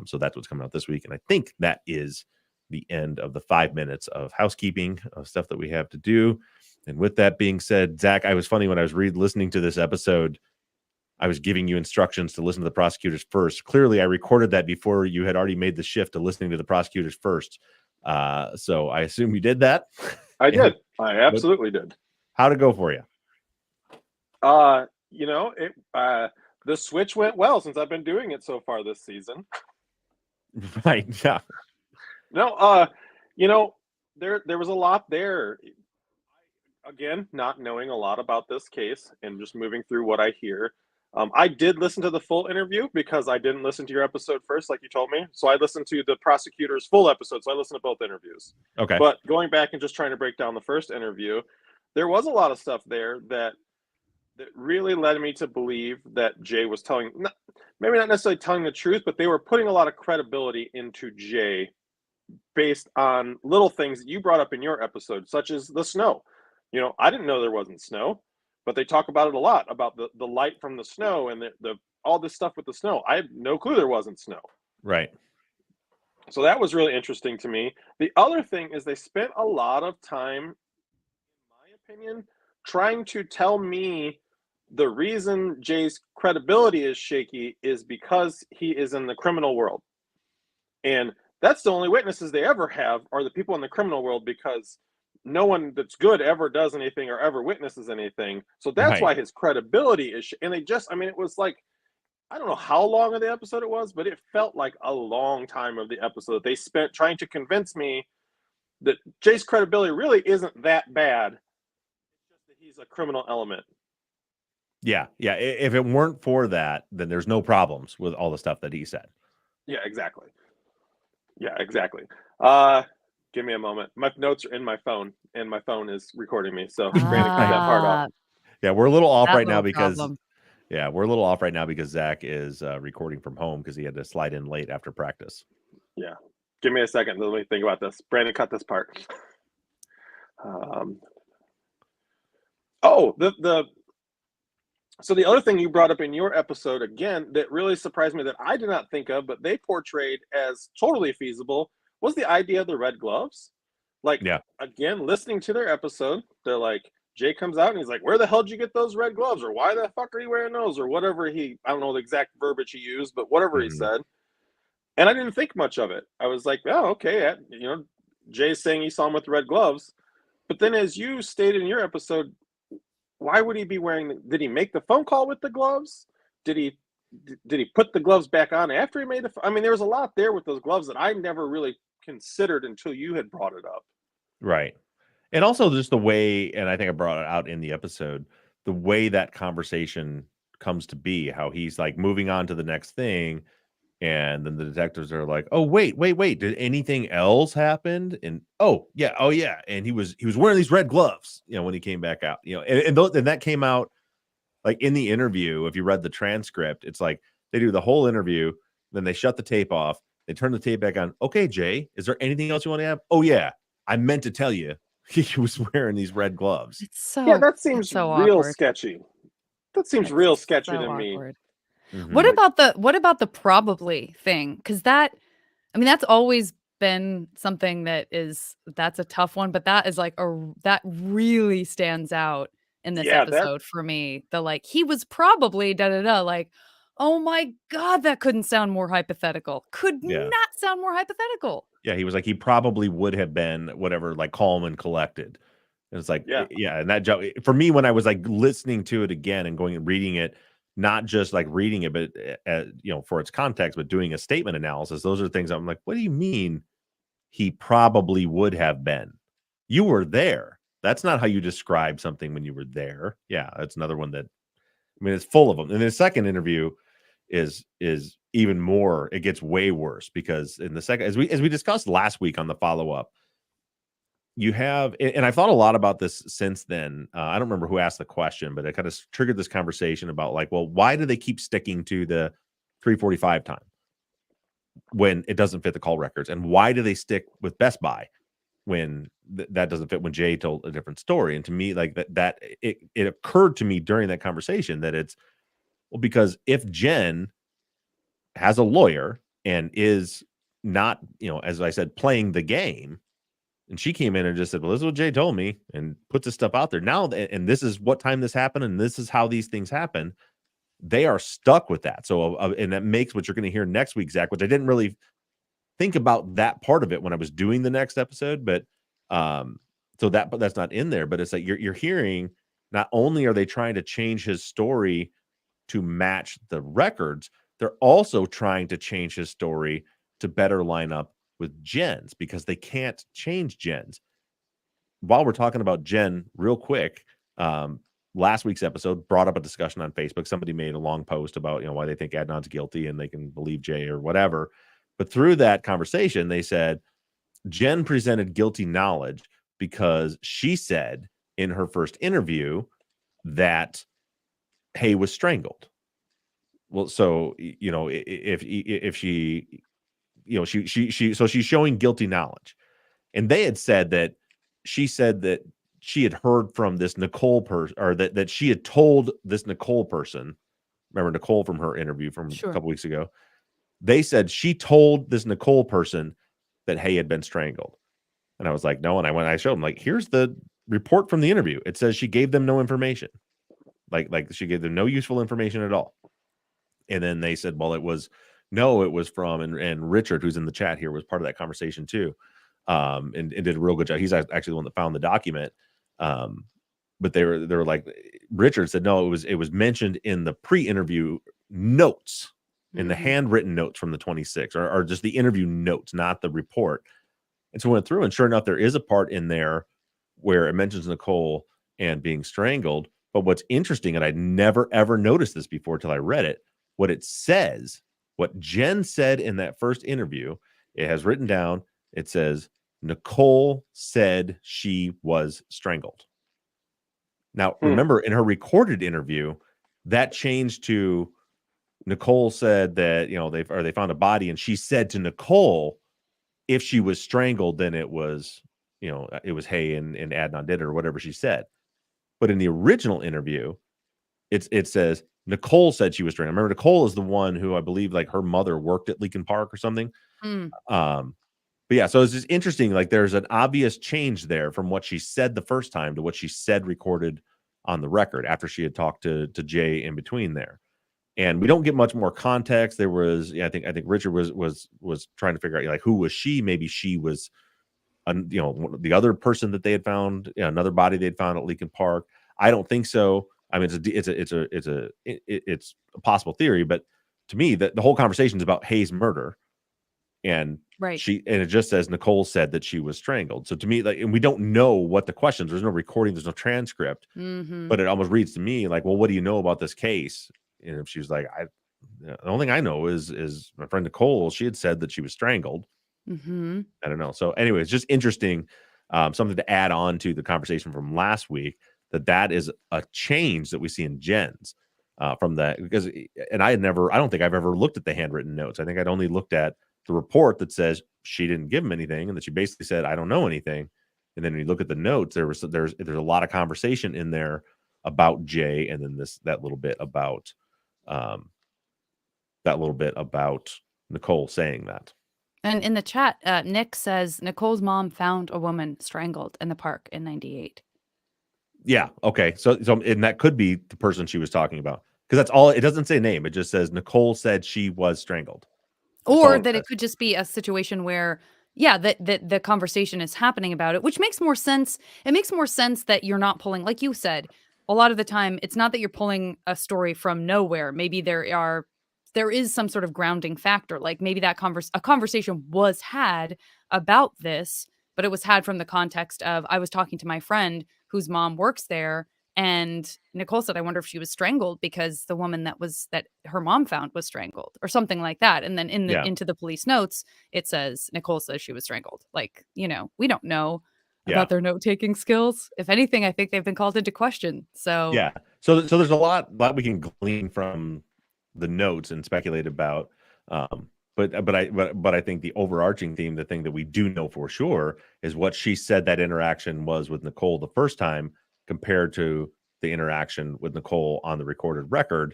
So that's what's coming out this week. And I think that is the end of the 5 minutes of housekeeping of stuff that we have to do. And with that being said, Zach, I was funny when I was listening to this episode, I was giving you instructions to listen to the prosecutors first. Clearly, I recorded that before you had already made the shift to listening to the prosecutors first. So I assume you did that. I did. I absolutely did. How'd it go for you? The switch went well since I've been doing it so far this season. Right. Yeah. No, there was a lot there. Again, not knowing a lot about this case and just moving through what I hear. I did listen to the full interview because I didn't listen to your episode first, like you told me. So I listened to the prosecutor's full episode. So I listened to both interviews. Okay. But going back and just trying to break down the first interview, there was a lot of stuff there that really led me to believe that Jay was maybe not necessarily telling the truth, but they were putting a lot of credibility into Jay based on little things that you brought up in your episode, such as the snow. I didn't know there wasn't snow, but they talk about it a lot, about the light from the snow and the all this stuff with the snow. I had no clue there wasn't snow. Right. So that was really interesting to me. The other thing is they spent a lot of time, in my opinion, trying to tell me the reason Jay's credibility is shaky is because he is in the criminal world. And that's the only witnesses they ever have are the people in the criminal world, because no one that's good ever does anything or ever witnesses anything. So that's why his credibility is. And it was like, I don't know how long of the episode it was, but it felt like a long time of the episode they spent trying to convince me that Jay's credibility really isn't that bad. It's just that he's a criminal element. Yeah. Yeah. If it weren't for that, then there's no problems with all the stuff that he said. Yeah, exactly. Give me a moment. My notes are in my phone, and my phone is recording me. So Brandon, cut that part off. Yeah, we're a little off right now because problem. we're a little off right now because Zach is recording from home because he had to slide in late after practice. Yeah, give me a second. Let me think about this. Brandon, cut this part. So the other thing you brought up in your episode again that really surprised me that I did not think of, but they portrayed as totally feasible, was the idea of the red gloves. Again, listening to their episode, they're like, Jay comes out and he's like, where the hell did you get those red gloves? Or why the fuck are you wearing those? Or whatever I don't know the exact verbiage he used, but whatever he said. And I didn't think much of it. I was like, oh, okay. Jay's saying he saw him with the red gloves. But then as you stated in your episode, why would he be wearing, did he make the phone call with the gloves? Did he put the gloves back on after he made there was a lot there with those gloves that I never really considered until you had brought it up. Right. And also just the way, and I think I brought it out in the episode, the way that conversation comes to be, how he's like moving on to the next thing. And then the detectives are like, oh, wait, did anything else happen? And oh yeah. And he was wearing these red gloves, when he came back out, and that came out like in the interview. If you read the transcript, it's like they do the whole interview, then they shut the tape off, they turn the tape back on. Okay, Jay, is there anything else you want to have? Oh yeah, I meant to tell you he was wearing these red gloves. That seems real sketchy. That seems real sketchy to me. Mhm. What about the probably thing? Because that's always been something that's a tough one, but that is like that really stands out in this Yeah, that episode for me. The like he was probably da da da like, oh my god, that couldn't sound more hypothetical. Could Yeah. not sound more hypothetical. Yeah, he was like, he probably would have been whatever, like calm and collected. And it's like, yeah. yeah, and that joke for me when I was like listening to it again and going and reading it, not just like reading it, but for its context, but doing a statement analysis. Those are things I'm like, what do you mean he probably would have been? You were there. That's not how you describe something when you were there. Yeah, that's another one that it's full of them. And the second interview is even more. It gets way worse because in the second, as we discussed last week on the follow up, you have, and I've thought a lot about this since then. I don't remember who asked the question, but it kind of triggered this conversation about like, well, why do they keep sticking to the 3:45 time when it doesn't fit the call records, and why do they stick with Best Buy when that doesn't fit? When Jay told a different story, and to me, like it occurred to me during that conversation that it's well because if Jen has a lawyer and is not, as I said, playing the game. And she came in and just said, well, this is what Jay told me and puts this stuff out there. Now, and this is what time this happened. And this is how these things happen. They are stuck with that. So, and that makes what you're going to hear next week, Zach, which I didn't really think about that part of it when I was doing the next episode. But so that's not in there. But it's like you're hearing not only are they trying to change his story to match the records, they're also trying to change his story to better line up with Jen's because they can't change Jen's. While we're talking about Jen, real quick, last week's episode brought up a discussion on Facebook. Somebody made a long post about why they think Adnan's guilty and they can believe Jay or whatever. But through that conversation, they said Jen presented guilty knowledge because she said in her first interview that Hay was strangled. Well, so if she, so she's showing guilty knowledge, and they had said that she said that she had heard from this Nicole person, or that she had told this Nicole person. Remember Nicole from her interview from a Sure. couple weeks ago? They said she told this Nicole person that Hay had been strangled, and I was like, no. And I showed them like, here's the report from the interview. It says she gave them no information, like she gave them no useful information at all. And then they said, well, it was from, and Richard, who's in the chat here, was part of that conversation too. And did a real good job. He's actually the one that found the document. But they were like, Richard said, no, it was mentioned in the pre-interview notes, in the handwritten notes from the 26, or just the interview notes, not the report. And so we went through, and sure enough, there is a part in there where it mentions Nicole and being strangled. But what's interesting, and I'd never ever noticed this before till I read it, what it says, what Jen said in that first interview, it has written down, it says, Nicole said she was strangled. Now, remember, in her recorded interview, that changed to Nicole said that, they found a body, and she said to Nicole, if she was strangled, then it was Hay and Adnan did it, or whatever she said. But in the original interview, it says Nicole said she was strangled. Remember, Nicole is the one who I believe like her mother worked at Lincoln Park or something. But yeah, so it's just interesting. Like there's an obvious change there from what she said the first time to what she said recorded on the record after she had talked to Jay in between there. And we don't get much more context. There was, I think Richard was trying to figure out like who was she? Maybe she was, the other person that they had found, another body they'd found at Lincoln Park. I don't think so. I mean, it's a possible theory, but to me, the whole conversation is about Hay's murder, and Right. it just says Nicole said that she was strangled. So to me, like, and we don't know what the questions. There's no recording. There's no transcript. But it almost reads to me like, well, what do you know about this case? And if she was like, the only thing I know is my friend Nicole. She had said that she was strangled. I don't know. So anyway, it's just interesting. Something to add on to the conversation from last week, that is a change that we see in Jen's from that, because, and I don't think I've ever looked at the handwritten notes. I think I'd only looked at the report that says she didn't give him anything, and that she basically said, I don't know anything. And then when you look at the notes, there's a lot of conversation in there about Jay, and then that little bit about that little bit about Nicole saying that. And in the chat, Nick says Nicole's mom found a woman strangled in the park in 98. Yeah. Okay. So and that could be the person she was talking about, because that's all. It doesn't say name. It just says Nicole said she was strangled. That's all Or it that says. it could just be a situation where, yeah, that the conversation is happening about it, which makes more sense. It makes more sense that you're not pulling, like you said, a lot of the time, it's not that you're pulling a story from nowhere. Maybe there is some sort of grounding factor. Like maybe a conversation was had about this, but it was had from the context of I was talking to my friend whose mom works there, and Nicole said, I wonder if she was strangled because the woman that her mom found was strangled or something like that. And then Yeah. into the police notes, it says Nicole says she was strangled. Like, we don't know Yeah. about their note-taking skills. If anything, I think they've been called into question. So Yeah. So there's a lot we can glean from the notes and speculate about. But I think the overarching theme, the thing that we do know for sure, is what she said that interaction was with Nicole the first time compared to the interaction with Nicole on the recorded record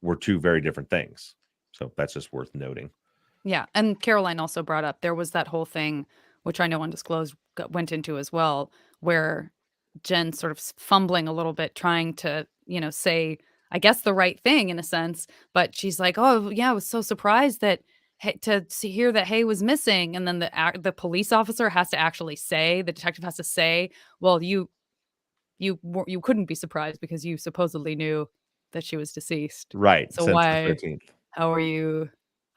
were two very different things. So that's just worth noting. yeah, and Caroline also brought up there was that whole thing, which I know Undisclosed went into as well, where Jen sort of fumbling a little bit, trying to, say, I guess the right thing in a sense, but she's like, "Oh yeah, I was so surprised that to hear that Hay was missing," and then the police officer has to actually say, the detective has to say, "Well, you couldn't be surprised because you supposedly knew that she was deceased. Right. So Since the why? 13th. How are you?"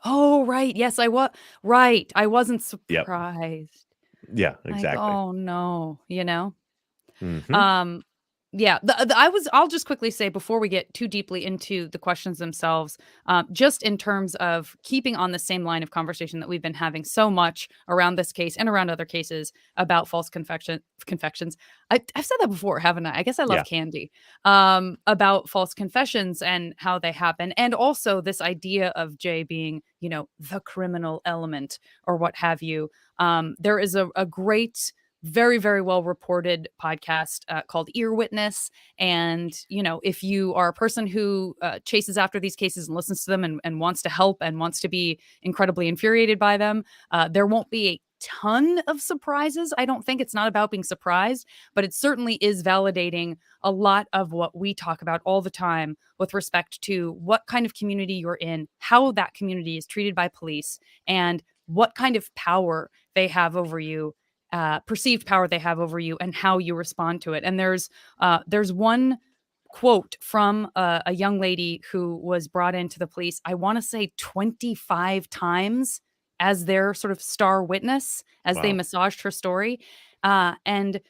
Oh, right. Yes, I was right. I wasn't Yep. surprised. Yeah, Like, exactly. oh no, Mm-hmm. Um, yeah, I'll just quickly say before we get too deeply into the questions themselves, just in terms of keeping on the same line of conversation that we've been having so much around this case and around other cases about false confections. I've said that before, haven't I? I guess I love Yeah. candy. About false confessions and how they happen, and also this idea of Jay being, the criminal element or what have you. There is a great, very, very well reported podcast called Ear Witness. And, if you are a person who chases after these cases and listens to them and wants to help and wants to be incredibly infuriated by them, there won't be a ton of surprises. I don't think it's not about being surprised, but it certainly is validating a lot of what we talk about all the time with respect to what kind of community you're in, how that community is treated by police, and what kind of power they have over you, perceived power they have over you, and how you respond to it. And there's one quote from a young lady who was brought into the police, I want to say 25 times as their sort of star witness as they Wow. massaged her story. And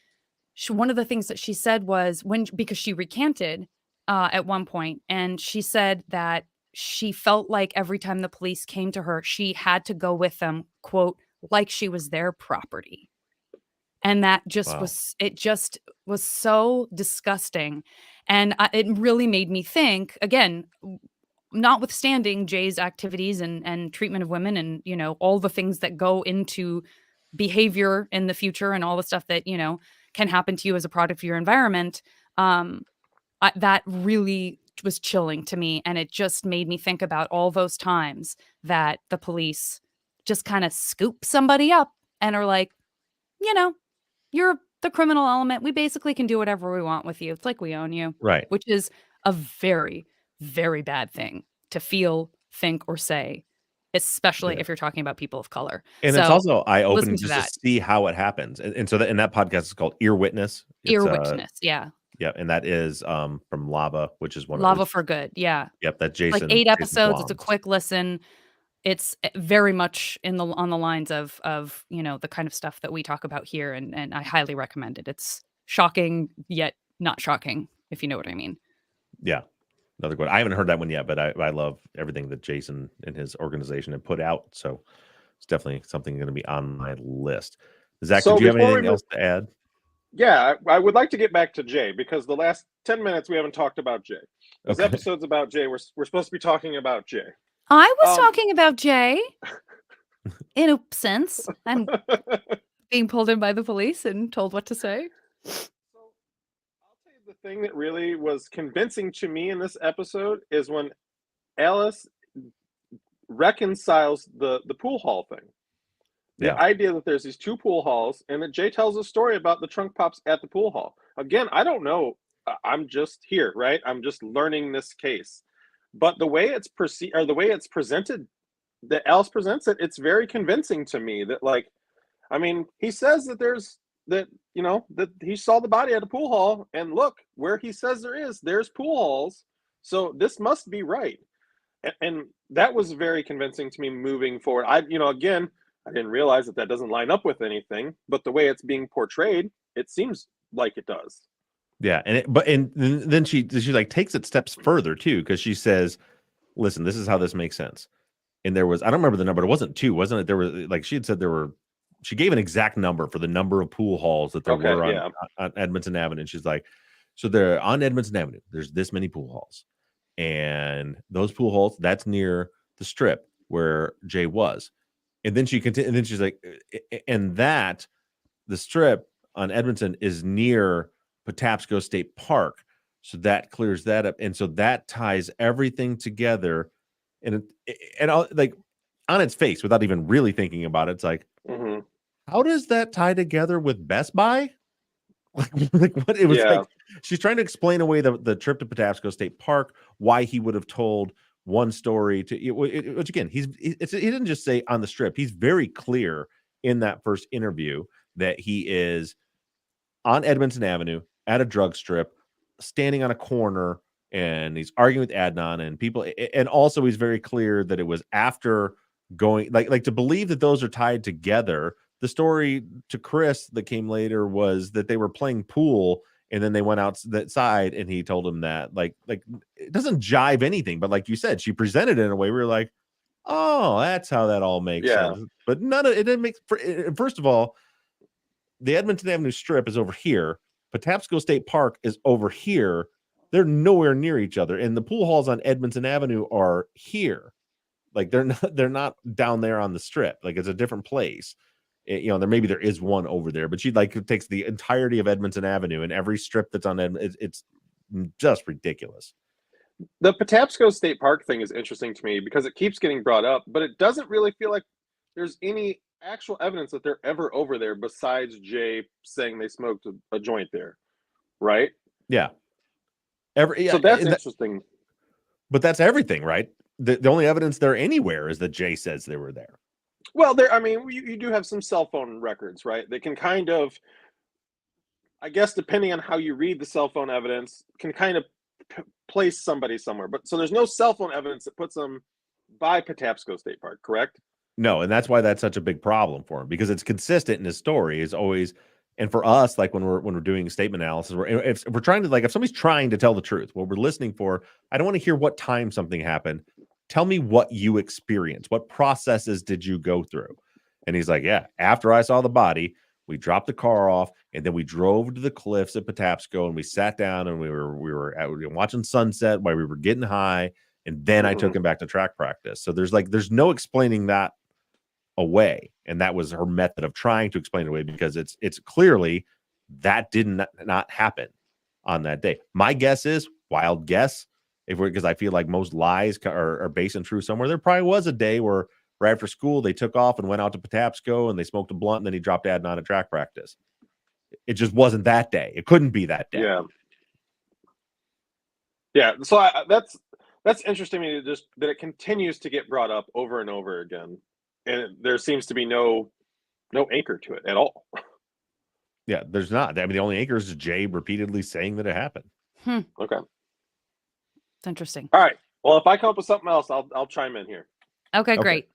one of the things that she said was because she recanted at one point, and she said that she felt like every time the police came to her, she had to go with them, quote, like she was their property. And that Wow. just was so disgusting. And it really made me think, again, notwithstanding Jay's activities and treatment of women and, all the things that go into behavior in the future and all the stuff that, can happen to you as a product of your environment, that really was chilling to me. And it just made me think about all those times that the police just kind of scoop somebody up and are like, you're the criminal element. We basically can do whatever we want with you. It's like we own you, Right. which is a very, very bad thing to feel, think, or say, especially Yeah. if you're talking about people of color. And it's So also listen eye-opening to just to that. see how it happens. And so that podcast is called Ear Witness. It's Ear witness. Yeah. yeah, and that is from Lava, which is Lava for Good. Yeah. yep, that Like Jason 8 episodes. It's a Blum's. quick listen. It's very much on the lines of the kind of stuff that we talk about here, and I highly recommend it. It's shocking yet not shocking, if you know what I mean. Yeah. Another good. I haven't heard that one yet, but I love everything that Jason and his organization have put out. So it's definitely something going to be on my list. Zach, So did you have before we anything move, else to add? yeah, I would like to get back to Jay because the last 10 minutes we haven't talked about Jay. This Okay. episode's about Jay. We're supposed to be talking about Jay. I was talking about Jay in a sense. I'm being pulled in by the police and told what to say. So I'll tell you the thing that really was convincing to me in this episode is when Alice reconciles the pool hall thing. The Yeah. idea that there's these two pool halls and that Jay tells a story about the trunk pops at the pool hall. Again, I don't know. I'm just here, right? I'm just learning this case. But the way it's the way it's presented, that Alice presents it, it's very convincing to me that, like, I mean, he says that that he saw the body at a pool hall, and look where he says there's pool halls. So this must be right. And that was very convincing to me moving forward. Again, I didn't realize that doesn't line up with anything, but the way it's being portrayed, it seems like it does. Yeah, and then she like takes it steps further too, because she says, "Listen, this is how this makes sense." And there was, I don't remember the number. It wasn't two, wasn't it? There were, like, she had said there were. She gave an exact number for the number of pool halls that there were on Edmonton Avenue. And she's like, so they're on Edmonton Avenue. There's this many pool halls, and those pool halls, that's near the strip where Jay was. And then she continued, and then she's like, and that the strip on Edmonton is near Patapsco State Park. So that clears that up. And so that ties everything together. And like, on its face, without even really thinking about it, it's like, how does that tie together with Best Buy? Like what it was like, she's trying to explain away the trip to Patapsco State Park, why he would have told one story to which again, he didn't just say on the strip. He's very clear in that first interview that he is on Edmonton Avenue at a drug strip, standing on a corner, and he's arguing with Adnan and people. And also he's very clear that it was after going, like to believe that those are tied together. The story to Chris that came later was that they were playing pool, and then they went outside, and he told him that like it doesn't jive anything. But like you said, she presented it in a way where you're like, oh, that's how that all makes sense. But none of it didn't make. First of all, the Edmonton Avenue Strip is over here. Patapsco State Park is over here. They're nowhere near each other, and the pool halls on Edmonton Avenue are here. Like they're not down there on the strip. Like it's a different place. There is one over there, but she like takes the entirety of Edmonton Avenue and every strip that's on Edmonton. It's just ridiculous. The Patapsco State Park thing is interesting to me because it keeps getting brought up, but it doesn't really feel like there's any actual evidence that they're ever over there besides Jay saying they smoked a joint there, right? Yeah. So that's interesting. But that's everything, right? The only evidence there anywhere is that Jay says they were there. Well, you do have some cell phone records, right? They can kind of, I guess, depending on how you read the cell phone evidence, can kind of place somebody somewhere. But so there's no cell phone evidence that puts them by Patapsco State Park, correct? No, and that's why that's such a big problem for him, because it's consistent in his story is always. And for us, like when we're doing statement analysis, if we're trying to, like, if somebody's trying to tell the truth, what we're listening for, I don't want to hear what time something happened. Tell me what you experienced. What processes did you go through? And he's like, yeah, after I saw the body, we dropped the car off, and then we drove to the cliffs at Patapsco, and we sat down, and we were watching sunset while we were getting high, and then I took him back to track practice. So there's no explaining that away, and that was her method of trying to explain it away, because it's clearly that did not happen on that day. My guess is, wild guess, because I feel like most lies are based in truth somewhere. There probably was a day where right after school they took off and went out to Patapsco and they smoked a blunt, and then he dropped Adnan at track practice. It just wasn't that day. It couldn't be that day. Yeah. So that's interesting to me, just that it continues to get brought up over and over again, and there seems to be no anchor to it at all. Yeah, there's not. I mean, the only anchor is Jay repeatedly saying that it happened. Okay. It's interesting. All right. Well, if I come up with something else, I'll chime in here. Okay, great.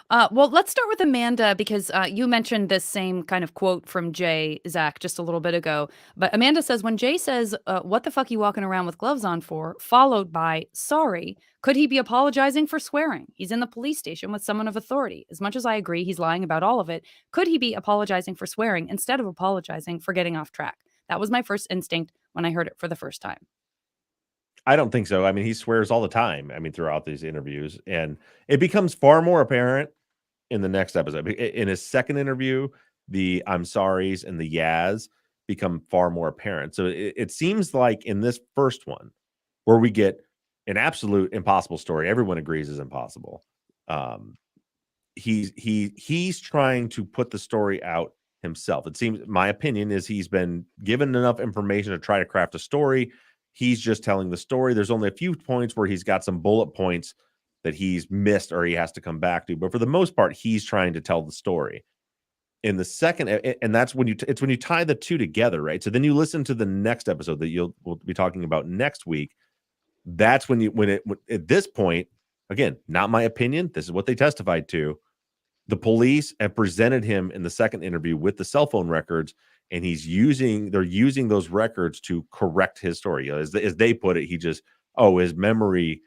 Well, let's start with Amanda, because you mentioned this same kind of quote from Jay, Zach, just a little bit ago. But Amanda says, when Jay says, what the fuck you walking around with gloves on for, followed by, sorry, could he be apologizing for swearing? He's in the police station with someone of authority. As much as I agree he's lying about all of it, could he be apologizing for swearing instead of apologizing for getting off track? That was my first instinct when I heard it for the first time. I don't think so. I mean, he swears all the time. I mean, throughout these interviews, and it becomes far more apparent in the next episode. In his second interview, the I'm sorry's and the yas become far more apparent. So it seems like in this first one, where we get an absolute impossible story, everyone agrees is impossible. Um, he's trying to put the story out himself. It seems, my opinion is, he's been given enough information to try to craft a story. He's just telling the story. There's only a few points where he's got some bullet points that he's missed or he has to come back to, but for the most part, he's trying to tell the story. In the second, and that's when it's when you tie the two together, right? So then you listen to the next episode that we'll be talking about next week. That's when at this point, again, not my opinion, this is what they testified to. The police have presented him in the second interview with the cell phone records, and they're using those records to correct his story. As they put it, his memory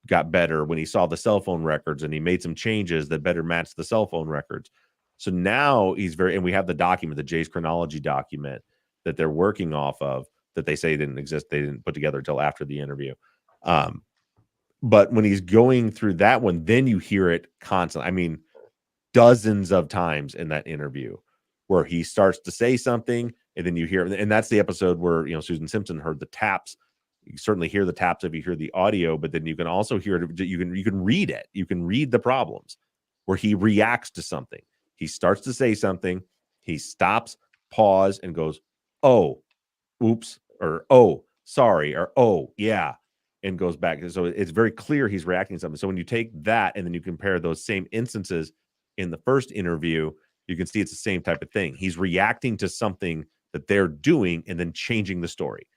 got better when he saw the cell phone records, and he made some changes that better matched the cell phone records. So now and we have the document, the Jay's chronology document that they're working off of, that they say didn't exist. They didn't put together until after the interview. But when he's going through that one, then you hear it constantly. I mean, dozens of times in that interview where he starts to say something, and then you hear, and that's the episode where, Susan Simpson heard the taps. You certainly hear the taps if you hear the audio, but then you can also hear it. You can read it. You can read the problems where he reacts to something. He starts to say something. He stops, pause, and goes, "Oh, oops," or "Oh, sorry," or "Oh, yeah," and goes back. So it's very clear he's reacting to something. So when you take that and then you compare those same instances in the first interview, you can see it's the same type of thing. He's reacting to something that they're doing and then changing the story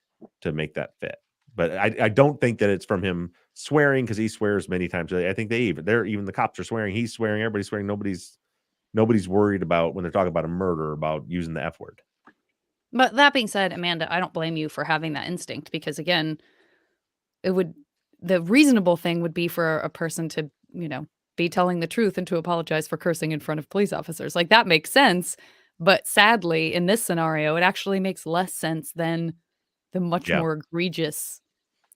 to make that fit. But I don't think that it's from him swearing, because he swears many times. I think even the cops are swearing. He's swearing. Everybody's swearing. Nobody's worried about, when they're talking about a murder, about using the F word. But that being said, Amanda, I don't blame you for having that instinct, because again, the reasonable thing would be for a person to, be telling the truth and to apologize for cursing in front of police officers. Like, that makes sense. But sadly, in this scenario, it actually makes less sense than the much Yeah. more egregious,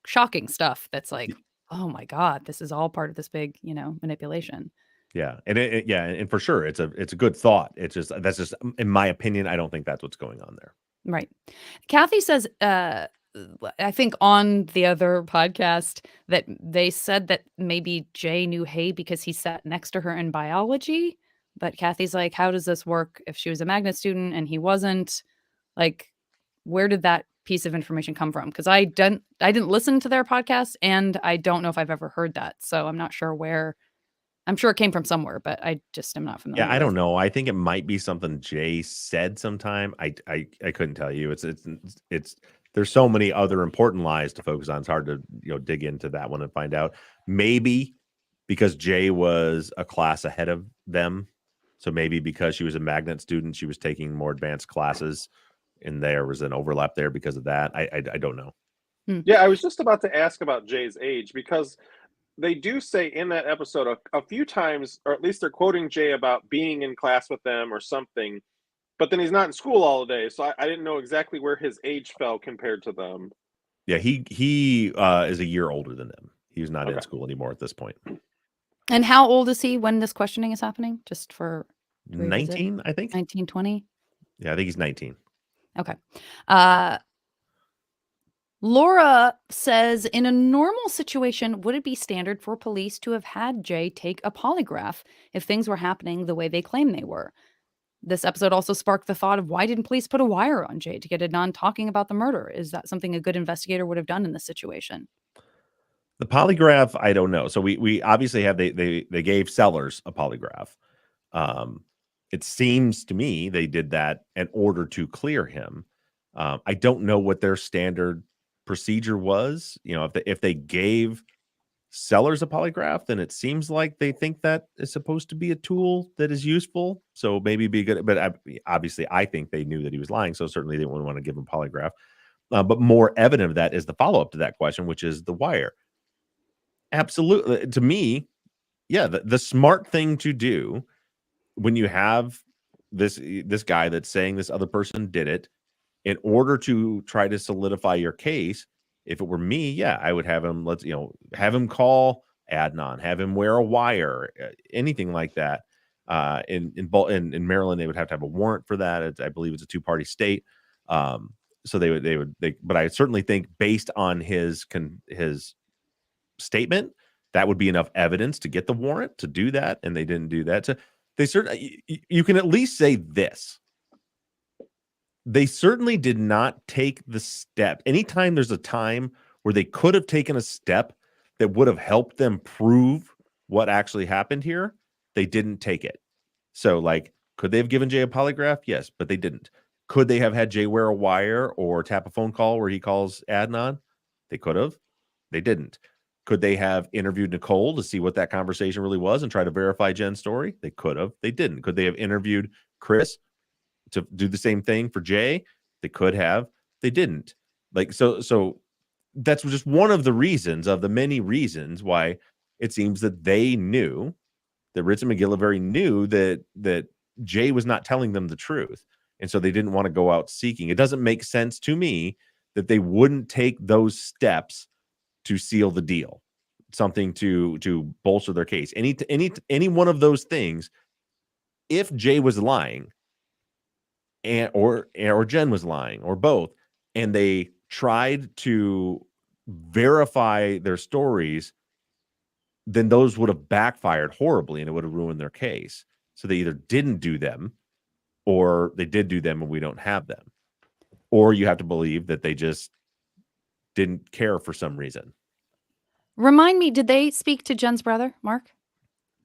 shocking stuff that's like, oh my God, this is all part of this big, manipulation. Yeah. And and for sure, it's a good thought. That's just, in my opinion, I don't think that's what's going on there. Right. Kathy says, I think on the other podcast, that they said that maybe Jay knew Hay because he sat next to her in biology. But Kathy's like, how does this work if she was a magnet student and he wasn't? Like, where did that piece of information come from? Because I didn't listen to their podcast, and I don't know if I've ever heard that. So I'm not sure where. I'm sure it came from somewhere, but I just am not familiar Yeah, I with. don't know. I think it might be something Jay said sometime. I couldn't tell you. It's there's so many other important lies to focus on. It's hard to dig into that one and find out. Maybe because Jay was a class ahead of them, so maybe because she was a magnet student, she was taking more advanced classes, and there was an overlap there because of that. I don't know. Yeah, I was just about to ask about Jay's age, because they do say in that episode a few times, or at least they're quoting Jay about being in class with them or something, but then he's not in school all day. So I didn't know exactly where his age fell compared to them. Yeah, he is a year older than them. He's not in Okay. school anymore at this point. And how old is he when this questioning is happening? Just for 19, I think. 19, 20? Yeah, I think he's 19. Okay. Laura says, in a normal situation, would it be standard for police to have had Jay take a polygraph if things were happening the way they claim they were? This episode also sparked the thought of, why didn't police put a wire on Jay to get it on talking about the murder? Is that something a good investigator would have done in this situation? The polygraph, I don't know. So we obviously have they gave Sellers a polygraph. It seems to me they did that in order to clear him. I don't know what their standard procedure was. If they gave Sellers a polygraph, then it seems like they think that is supposed to be a tool that is useful. So maybe be good. But obviously, I think they knew that he was lying. So certainly they wouldn't want to give him a polygraph. But more evident of that is the follow up to that question, which is the wire. Absolutely. To me, yeah, the smart thing to do when you have this guy that's saying this other person did it, in order to try to solidify your case, if it were me, yeah, I would have him, have him call Adnan, have him wear a wire, anything like that. In Maryland, they would have to have a warrant for that. I believe it's a two-party state. So but I certainly think, based on his statement, that would be enough evidence to get the warrant to do that, and they didn't do that. So they certainly, you can at least say this. They certainly did not take the step. Anytime there's a time where they could have taken a step that would have helped them prove what actually happened here, they didn't take it. So, like, could they have given Jay a polygraph? Yes, but they didn't. Could they have had Jay wear a wire or tap a phone call where he calls Adnan? They could have. They didn't. Could they have interviewed Nicole to see what that conversation really was and try to verify Jen's story? They could have. They didn't. Could they have interviewed Chris to do the same thing for Jay? They could have. They didn't. Like, so that's just one of the reasons, of the many reasons why it seems that they knew, that Ritz and McGillivray knew that Jay was not telling them the truth. And so they didn't want to go out seeking. It doesn't make sense to me that they wouldn't take those steps to seal the deal, something to bolster their case. Any one of those things, if Jay was lying, or Jen was lying, or both, and they tried to verify their stories, then those would have backfired horribly and it would have ruined their case. So they either didn't do them, or they did do them and we don't have them. Or you have to believe that they just didn't care for some reason. Remind me, did they speak to Jen's brother, Mark?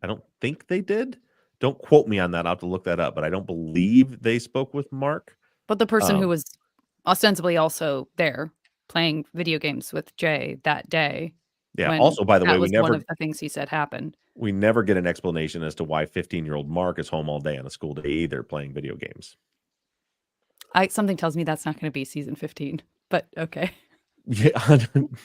I don't think they did. Don't quote me on that. I'll have to look that up, but I don't believe they spoke with Mark. But the person who was ostensibly also there playing video games with Jay that day. Yeah. Also, by the way, that was one of the things he said happened. We never get an explanation as to why 15-year-old Mark is home all day on a school day either, playing video games. Something tells me that's not going to be season 15, but okay. Yeah,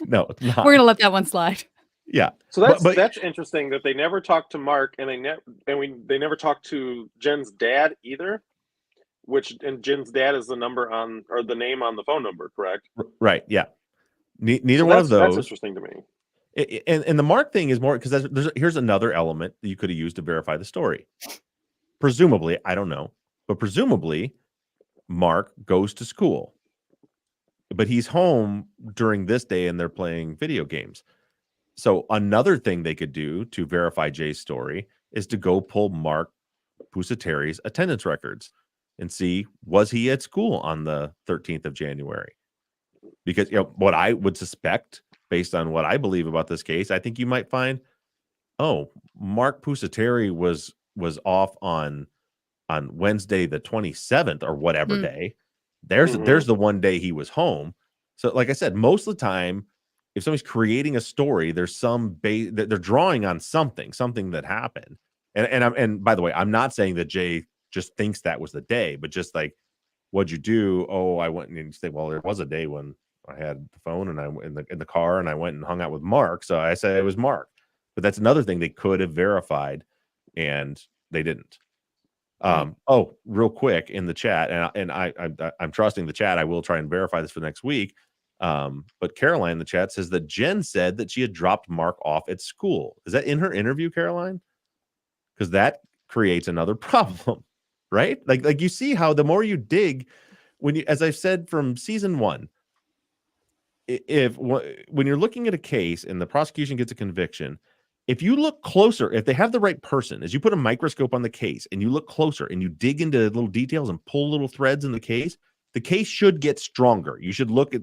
no, it's not. We're going to let that one slide. Yeah. So that's interesting that they never talked to Mark, and they never talked to Jen's dad either. And Jen's dad is the number on, or the name on the phone number, correct? Right. Yeah. Neither one of those. That's interesting to me. And the Mark thing is more because here's another element that you could have used to verify the story. Presumably, I don't know, but presumably, Mark goes to school, but he's home during this day and they're playing video games. So another thing they could do to verify Jay's story is to go pull Mark Pusateri's attendance records and see, was he at school on the 13th of January? Because, what I would suspect, based on what I believe about this case, I think you might find, Mark Pusateri was off on Wednesday the 27th or whatever day. There's the one day he was home. So like I said, most of the time, if somebody's creating a story, there's some base that they're drawing on something that happened. And by the way, I'm not saying that Jay just thinks that was the day, but just like, what'd you do? Oh, I went, and you say, well, there was a day when I had the phone and I went in the car and I went and hung out with Mark. So I said it was Mark, but that's another thing they could have verified and they didn't. Real quick in the chat, and I'm trusting the chat. I will try and verify this for next week. But Caroline in the chat says that Jen said that she had dropped Mark off at school. Is that in her interview, Caroline? Because that creates another problem, right? Like you see how the more you dig, as I've said from season 1, when you're looking at a case and the prosecution gets a conviction, if you look closer, if they have the right person, as you put a microscope on the case and you look closer and you dig into little details and pull little threads in the case should get stronger. You should look at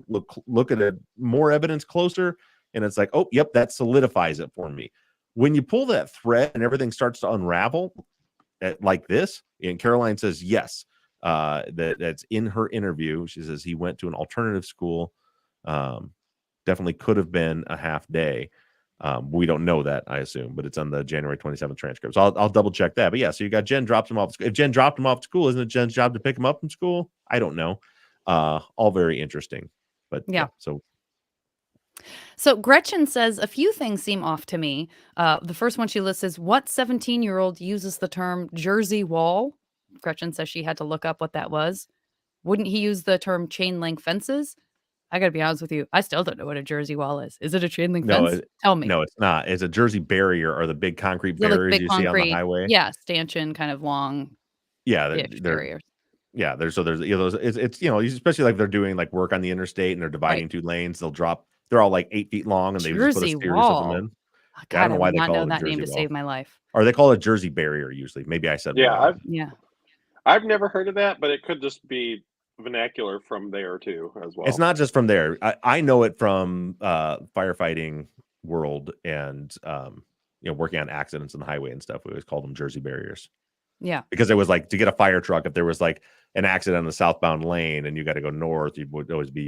more evidence closer, and it's like, oh, yep, that solidifies it for me. When you pull that thread and everything starts to unravel like this, and Caroline says yes, that's in her interview. She says he went to an alternative school. Definitely could have been a half day. We don't know that, I assume, but it's on the January 27th transcript. So I'll double check that. But yeah, so you got Jen dropped him off. If Jen dropped him off at school, isn't it Jen's job to pick him up from school? I don't know. All very interesting. But yeah. So Gretchen says a few things seem off to me. The first one she lists is, what 17-year-old uses the term Jersey wall? Gretchen says she had to look up what that was. Wouldn't he use the term chain link fences? I got to be honest with you. I still don't know what a Jersey wall is. Is it a chain link fence? Tell me. No, it's not. It's a Jersey barrier, or the big concrete barriers you see on the highway. Yeah, stanchion, kind of long. Yeah, barriers. Yeah, there's those. It's especially like they're doing like work on the interstate and they're dividing two lanes. They're all like 8 feet long and they just put a series of them in. Oh, Yeah, I don't God, know I why would they not call know it a that name Jersey to wall. save my life. Or they call it Jersey barrier usually. Maybe I said Yeah, wrong. Yeah. I've never heard of that, but it could just be vernacular from there too, as It's well. not just from there. I know it from firefighting world and working on accidents on the highway and stuff. We always called them Jersey barriers Yeah. because it was like to get a fire truck. If there was like an accident on the southbound lane and you got to go north, you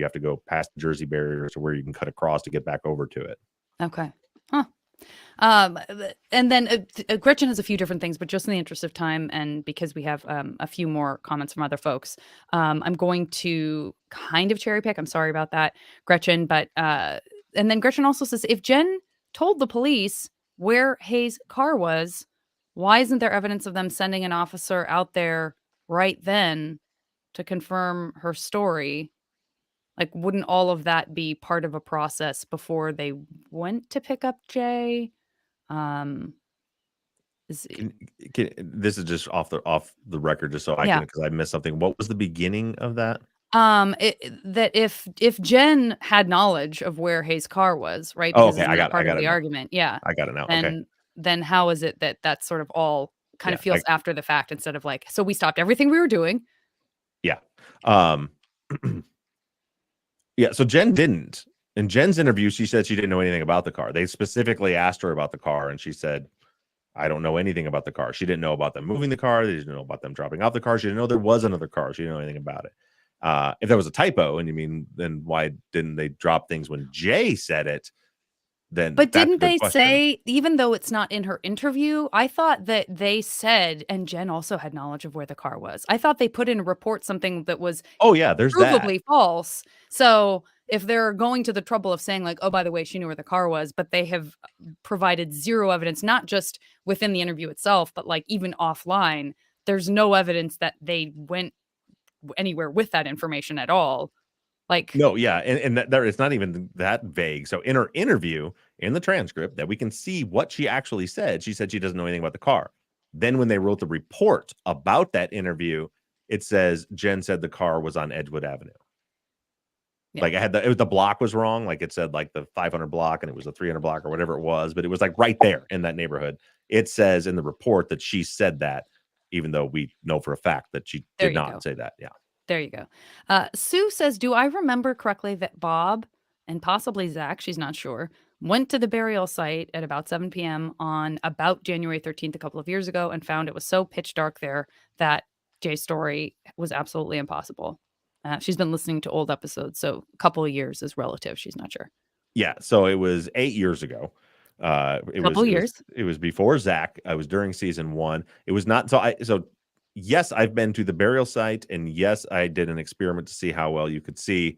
have to go past the Jersey barriers to where you can cut across to get back over to it. Okay. Huh. And then Gretchen has a few different things, but just in the interest of time and because we have a few more comments from other folks, I'm going to kind of cherry pick. I'm sorry about that, Gretchen. But and then Gretchen also says, if Jen told the police where Hayes' car was, why isn't there evidence of them sending an officer out there right then to confirm her story? Like, wouldn't all of that be part of a process before they went to pick up Jay? Um, is This is just off the record, just so I can Yeah. because I missed something. What was the beginning of that? That if Jen had knowledge of where Hayes' car was, right? Oh, Because okay, isn't that I part of got it the now. argument? Yeah. I got it now. Okay, Then how is it that that sort of all kind yeah, of feels after the fact instead of like, so we stopped everything we were doing. yeah. Um, Yeah, so Jen didn't. In Jen's interview, she said she didn't know anything about the car. They specifically asked her about the car, and she said, I don't know anything about the car. She didn't know about them moving the car. They didn't know about them dropping off the car. She didn't know there was another car. She didn't know anything about it. If that was a typo, and you mean, then why didn't they drop things when Jay said it? Then But that's a didn't good they question. say, even though it's not in her interview, I thought that they said, and Jen also had knowledge of where the car was. I thought they put in a report something that was Oh, yeah, there's that. provably false. So if they're going to the trouble of saying like, "Oh, by the way, she knew where the car was," but they have provided zero evidence, not just within the interview itself, but like even offline, there's no evidence that they went anywhere with that information at all. Like, No, yeah, and that there it's not even that vague. So in her interview, in the transcript, that we can see what she actually said. She said she doesn't know anything about the car. Then when they wrote the report about that interview, it says Jen said the car was on Edgewood Avenue. yeah, Like the block was wrong. Like it said like the 500 block and it was the 300 block or whatever it was, but it was like right there in that neighborhood. It says in the report that she said that, even though we know for a fact that she there did you go. not say that. Yeah. There you go. Sue says, do I remember correctly that Bob and possibly Zach, she's not sure, went to the burial site at about 7 p.m. on about January 13th a couple of years ago and found it was so pitch dark there that Jay's story was absolutely impossible. She's been listening to old episodes, so a couple of years is relative. She's not sure. Yeah, so it was 8 years ago. It was Couple it was years. it was before Zach. I was during season 1. It was not so yes, I've been to the burial site, and yes, I did an experiment to see how well you could see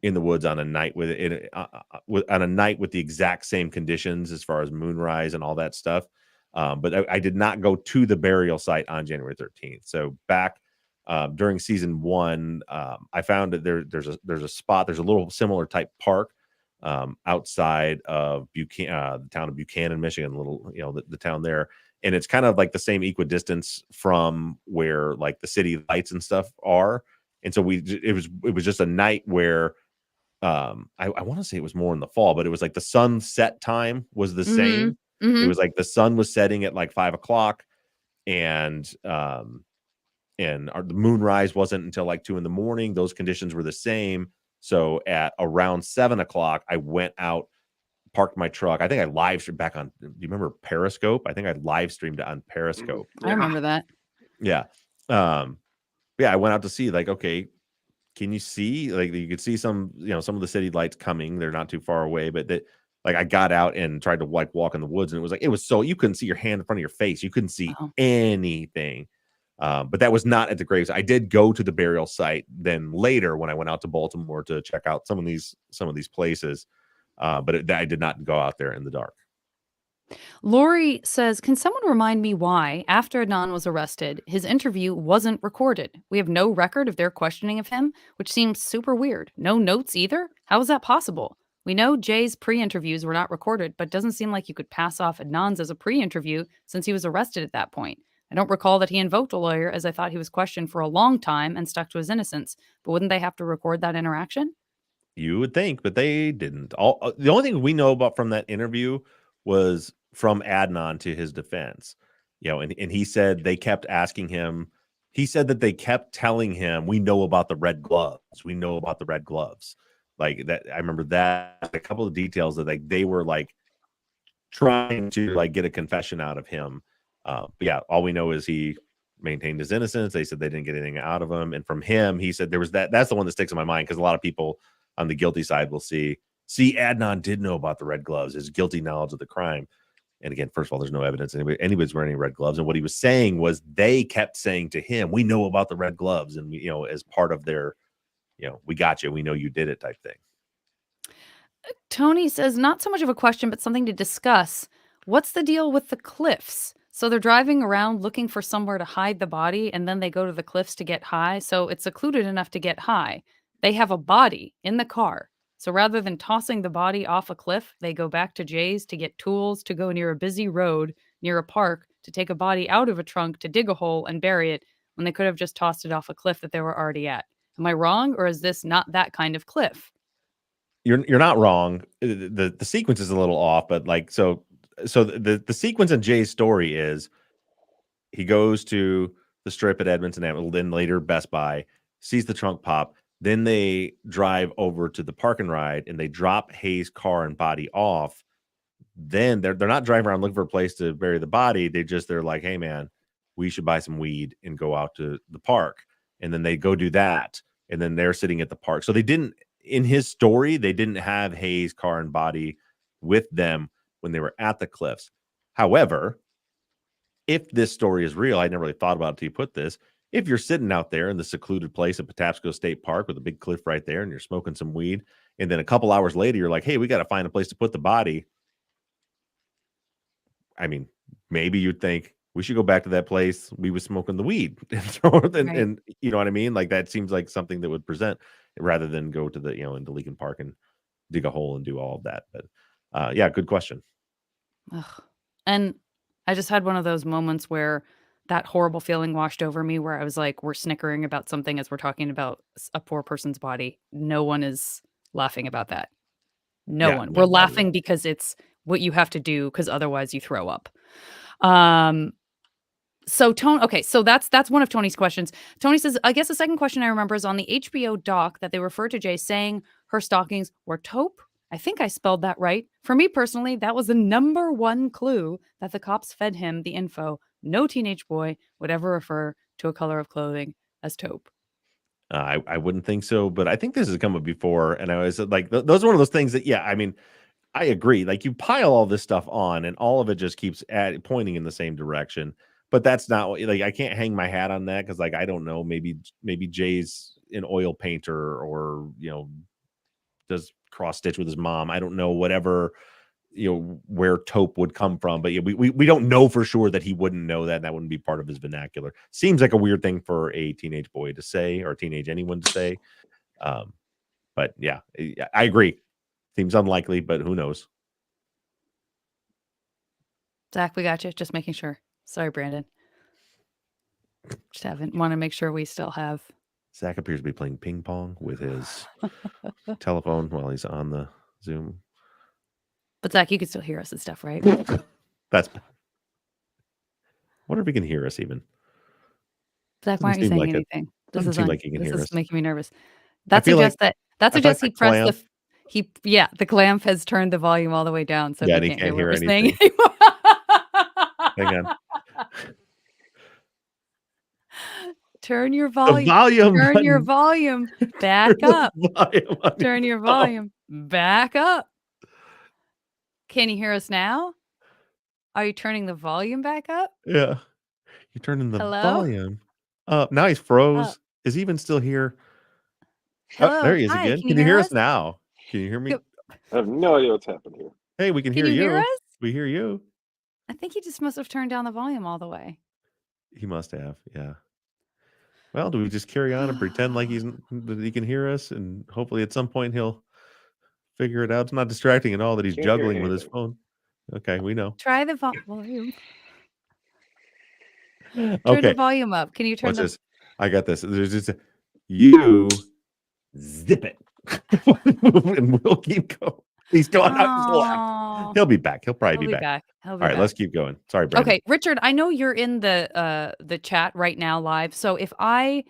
in the woods on a night on a night with the exact same conditions as far as moonrise and all that stuff. But I did not go to the burial site on January 13th. So back during season 1, I found that there's a spot, there's a little similar type park outside of the town of Buchanan, Michigan, little, the town there. And it's kind of like the same equidistance from where like the city lights and stuff are. And so it was just a night where I want to say it was more in the fall, but it was like the sunset time was the Mm-hmm. same. It Mm-hmm. was like the sun was setting at like 5 o'clock, and the moonrise wasn't until like 2 in the morning. Those conditions were the same. So at around 7 o'clock, I went out, parked my truck. I think I live streamed back on. Do you remember Periscope? I think I live streamed it on Periscope. I remember that. Yeah. Um, yeah, I went out to see, like, okay, can you see, like, you could see some of the city lights coming. They're not too far away, but that, like, I got out and tried to like walk in the woods, and it was so you couldn't see your hand in front of your face. You couldn't see Wow. anything. But that was not at the graves. I did go to the burial site then later when I went out to Baltimore to check out some of these places. But I did not go out there in the dark. Lori says, can someone remind me why, after Adnan was arrested, his interview wasn't recorded? We have no record of their questioning of him, which seems super weird. No notes either? How is that possible? We know Jay's pre-interviews were not recorded, but doesn't seem like you could pass off Adnan's as a pre-interview since he was arrested at that point. I don't recall that he invoked a lawyer, as I thought he was questioned for a long time and stuck to his innocence. But wouldn't they have to record that interaction? You would think, but they didn't. The only thing we know about from that interview was from Adnan to his defense. And he said they kept asking him. He said that they kept telling him, "We know about the red gloves. We know about the red gloves." Like that, I remember that a couple of details that they were like trying to like get a confession out of him. But yeah, all we know is he maintained his innocence. They said they didn't get anything out of him, and from him, he said there was that. That's the one that sticks in my mind because a lot of people on the guilty side will see Adnan did know about the red gloves, his guilty knowledge of the crime. And again, first of all, there's no evidence anybody's wearing any red gloves. And what he was saying was they kept saying to him, "We know about the red gloves," and as part of their, "We got you, we know you did it" type thing. Tony says, not so much of a question, but something to discuss. What's the deal with the cliffs? So they're driving around looking for somewhere to hide the body, and then they go to the cliffs to get high. So it's secluded enough to get high. They have a body in the car. So rather than tossing the body off a cliff, they go back to Jay's to get tools to go near a busy road near a park to take a body out of a trunk to dig a hole and bury it when they could have just tossed it off a cliff that they were already at. Am I wrong, or is this not that kind of cliff? You're not wrong. The sequence is a little off, but like the sequence in Jay's story is he goes to the strip at Edmonton, then later Best Buy, sees the trunk pop. Then they drive over to the park and ride, and they drop Hayes' car and body off. Then they're not driving around looking for a place to bury the body. They're like, "Hey man, we should buy some weed and go out to the park." And then they go do that, and then they're sitting at the park. So they didn't, in his story, they didn't have Hayes' car and body with them when they were at the cliffs. However, if this story is real, I never really thought about it until you put this. If you're sitting out there in the secluded place at Patapsco State Park with a big cliff right there, and you're smoking some weed, and then a couple hours later, you're like, "Hey, we got to find a place to put the body." I mean, maybe you'd think we should go back to that place we was smoking the weed and throw it, Right. and you know what I mean? Like that seems like something that would present rather than go to the into Lincoln Park and dig a hole and do all of that. But yeah, good question. Ugh. And I just had one of those moments where that horrible feeling washed over me where I was like, we're snickering about something as we're talking about a poor person's body. No one is laughing about that. No Yeah, one. no, We're not at all. laughing because it's what you have to do because otherwise you throw up. Um, so Tony, okay, so that's one of Tony's questions. Tony says, I guess the second question I remember is on the HBO doc that they refer to Jay saying her stockings were taupe. I think I spelled that right. For me personally, that was the number one clue that the cops fed him the info. No teenage boy would ever refer to a color of clothing as taupe. I wouldn't think so, but I think this has come up before, and I was like, those are one of those things that, yeah, I mean, I agree. Like you pile all this stuff on, and all of it just keeps pointing in the same direction. But that's not like I can't hang my hat on that because, like, I don't know. Maybe Jay's an oil painter, or does cross stitch with his mom. I don't know. Whatever where taupe would come from, but yeah, we don't know for sure that he wouldn't know that. And that wouldn't be part of his vernacular. Seems like a weird thing for a teenage boy to say, or teenage anyone to say. But yeah, I agree. Seems unlikely, but who knows? Zach, we got you. Just making sure. Sorry, Brandon. Just want to make sure we still have. Zach appears to be playing ping pong with his telephone while he's on the Zoom. But Zach, you can still hear us and stuff, right? That's. Wonder if he can hear us even. Zach, why aren't you Doesn't seem saying like it. anything? Doesn't seem like he can This hear is us. making me nervous. I That feel like suggests that I suggests thought he the pressed clamp. the clamp has turned the volume all the way down, so Yeah, he and he can't can't hear hear what we're saying anything. anymore. Hang on. Turn your The volume. volume Turn your button. volume back Turn the up. volume on Turn your your phone. volume back up. Can you hear us now? Are you turning the volume back up? Yeah. You're turning the Hello? volume up. Now he's froze. Is he even still here? Oh, there Hello. he is Hi, again. can Can you you hear hear us? us now? Can you hear me? I have no idea what's happened here. Hey, we can Can hear you hear you. us? We hear you. I think he just must have turned down the volume all the way. He must have. Yeah. Well, do we just carry on and pretend like that he can hear us, and hopefully at some point he'll figure it out? It's not distracting at all that he's Can't hear juggling with his anything. phone. Okay, we know. Try the volume. Turn the Okay, volume up. Can you turn watch the this. I got this. There's just you zip it, and we'll keep going. He's gone out. He's left. Oh, He'll be back. He'll probably he'll be be back. back. He'll be All right, back. let's keep going. Sorry, Brandon. Okay, Richard, I know you're in the chat right now live. So if I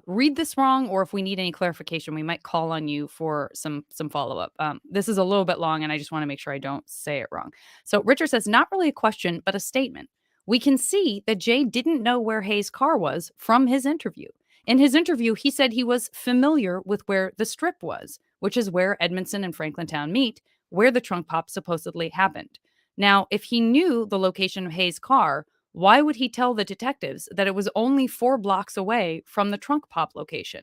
read this wrong or if we need any clarification, we might call on you for some follow-up. This is a little bit long and I just want to make sure I don't say it wrong. So Richard says, not really a question, but a statement. We can see that Jay didn't know where Hayes' car was from his interview. In his interview, he said he was familiar with where the strip was, which is where Edmondson and Franklintown meet, where the trunk pop supposedly happened. Now, if he knew the location of Hayes' car, why would he tell the detectives that it was only 4 blocks away from the trunk pop location?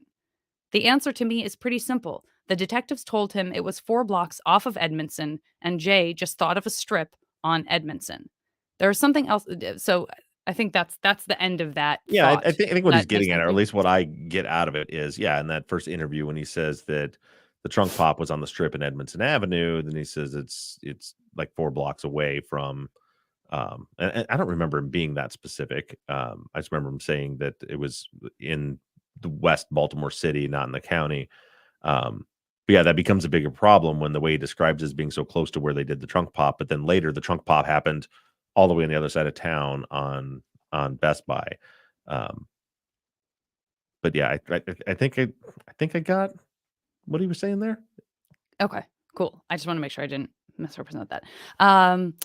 The answer to me is pretty simple. The detectives told him it was 4 blocks off of Edmondson, and Jay just thought of a strip on Edmondson. There's something else. So I think that's the end of that Yeah, thought. I think what he's That makes getting at, or at something. least what I get out of it is, yeah, in that first interview when he says that the trunk pop was on the strip in Edmondson Avenue, then he says it's like 4 blocks away from and I don't remember him being that specific. I just remember him saying that it was in the West Baltimore City, not in the county. But yeah, that becomes a bigger problem when the way he describes it as being so close to where they did the trunk pop, but then later the trunk pop happened all the way on the other side of town on Best Buy. Um, but yeah, I think I got what he was saying there. Okay, cool. I just want to make sure I didn't misrepresent that. Um,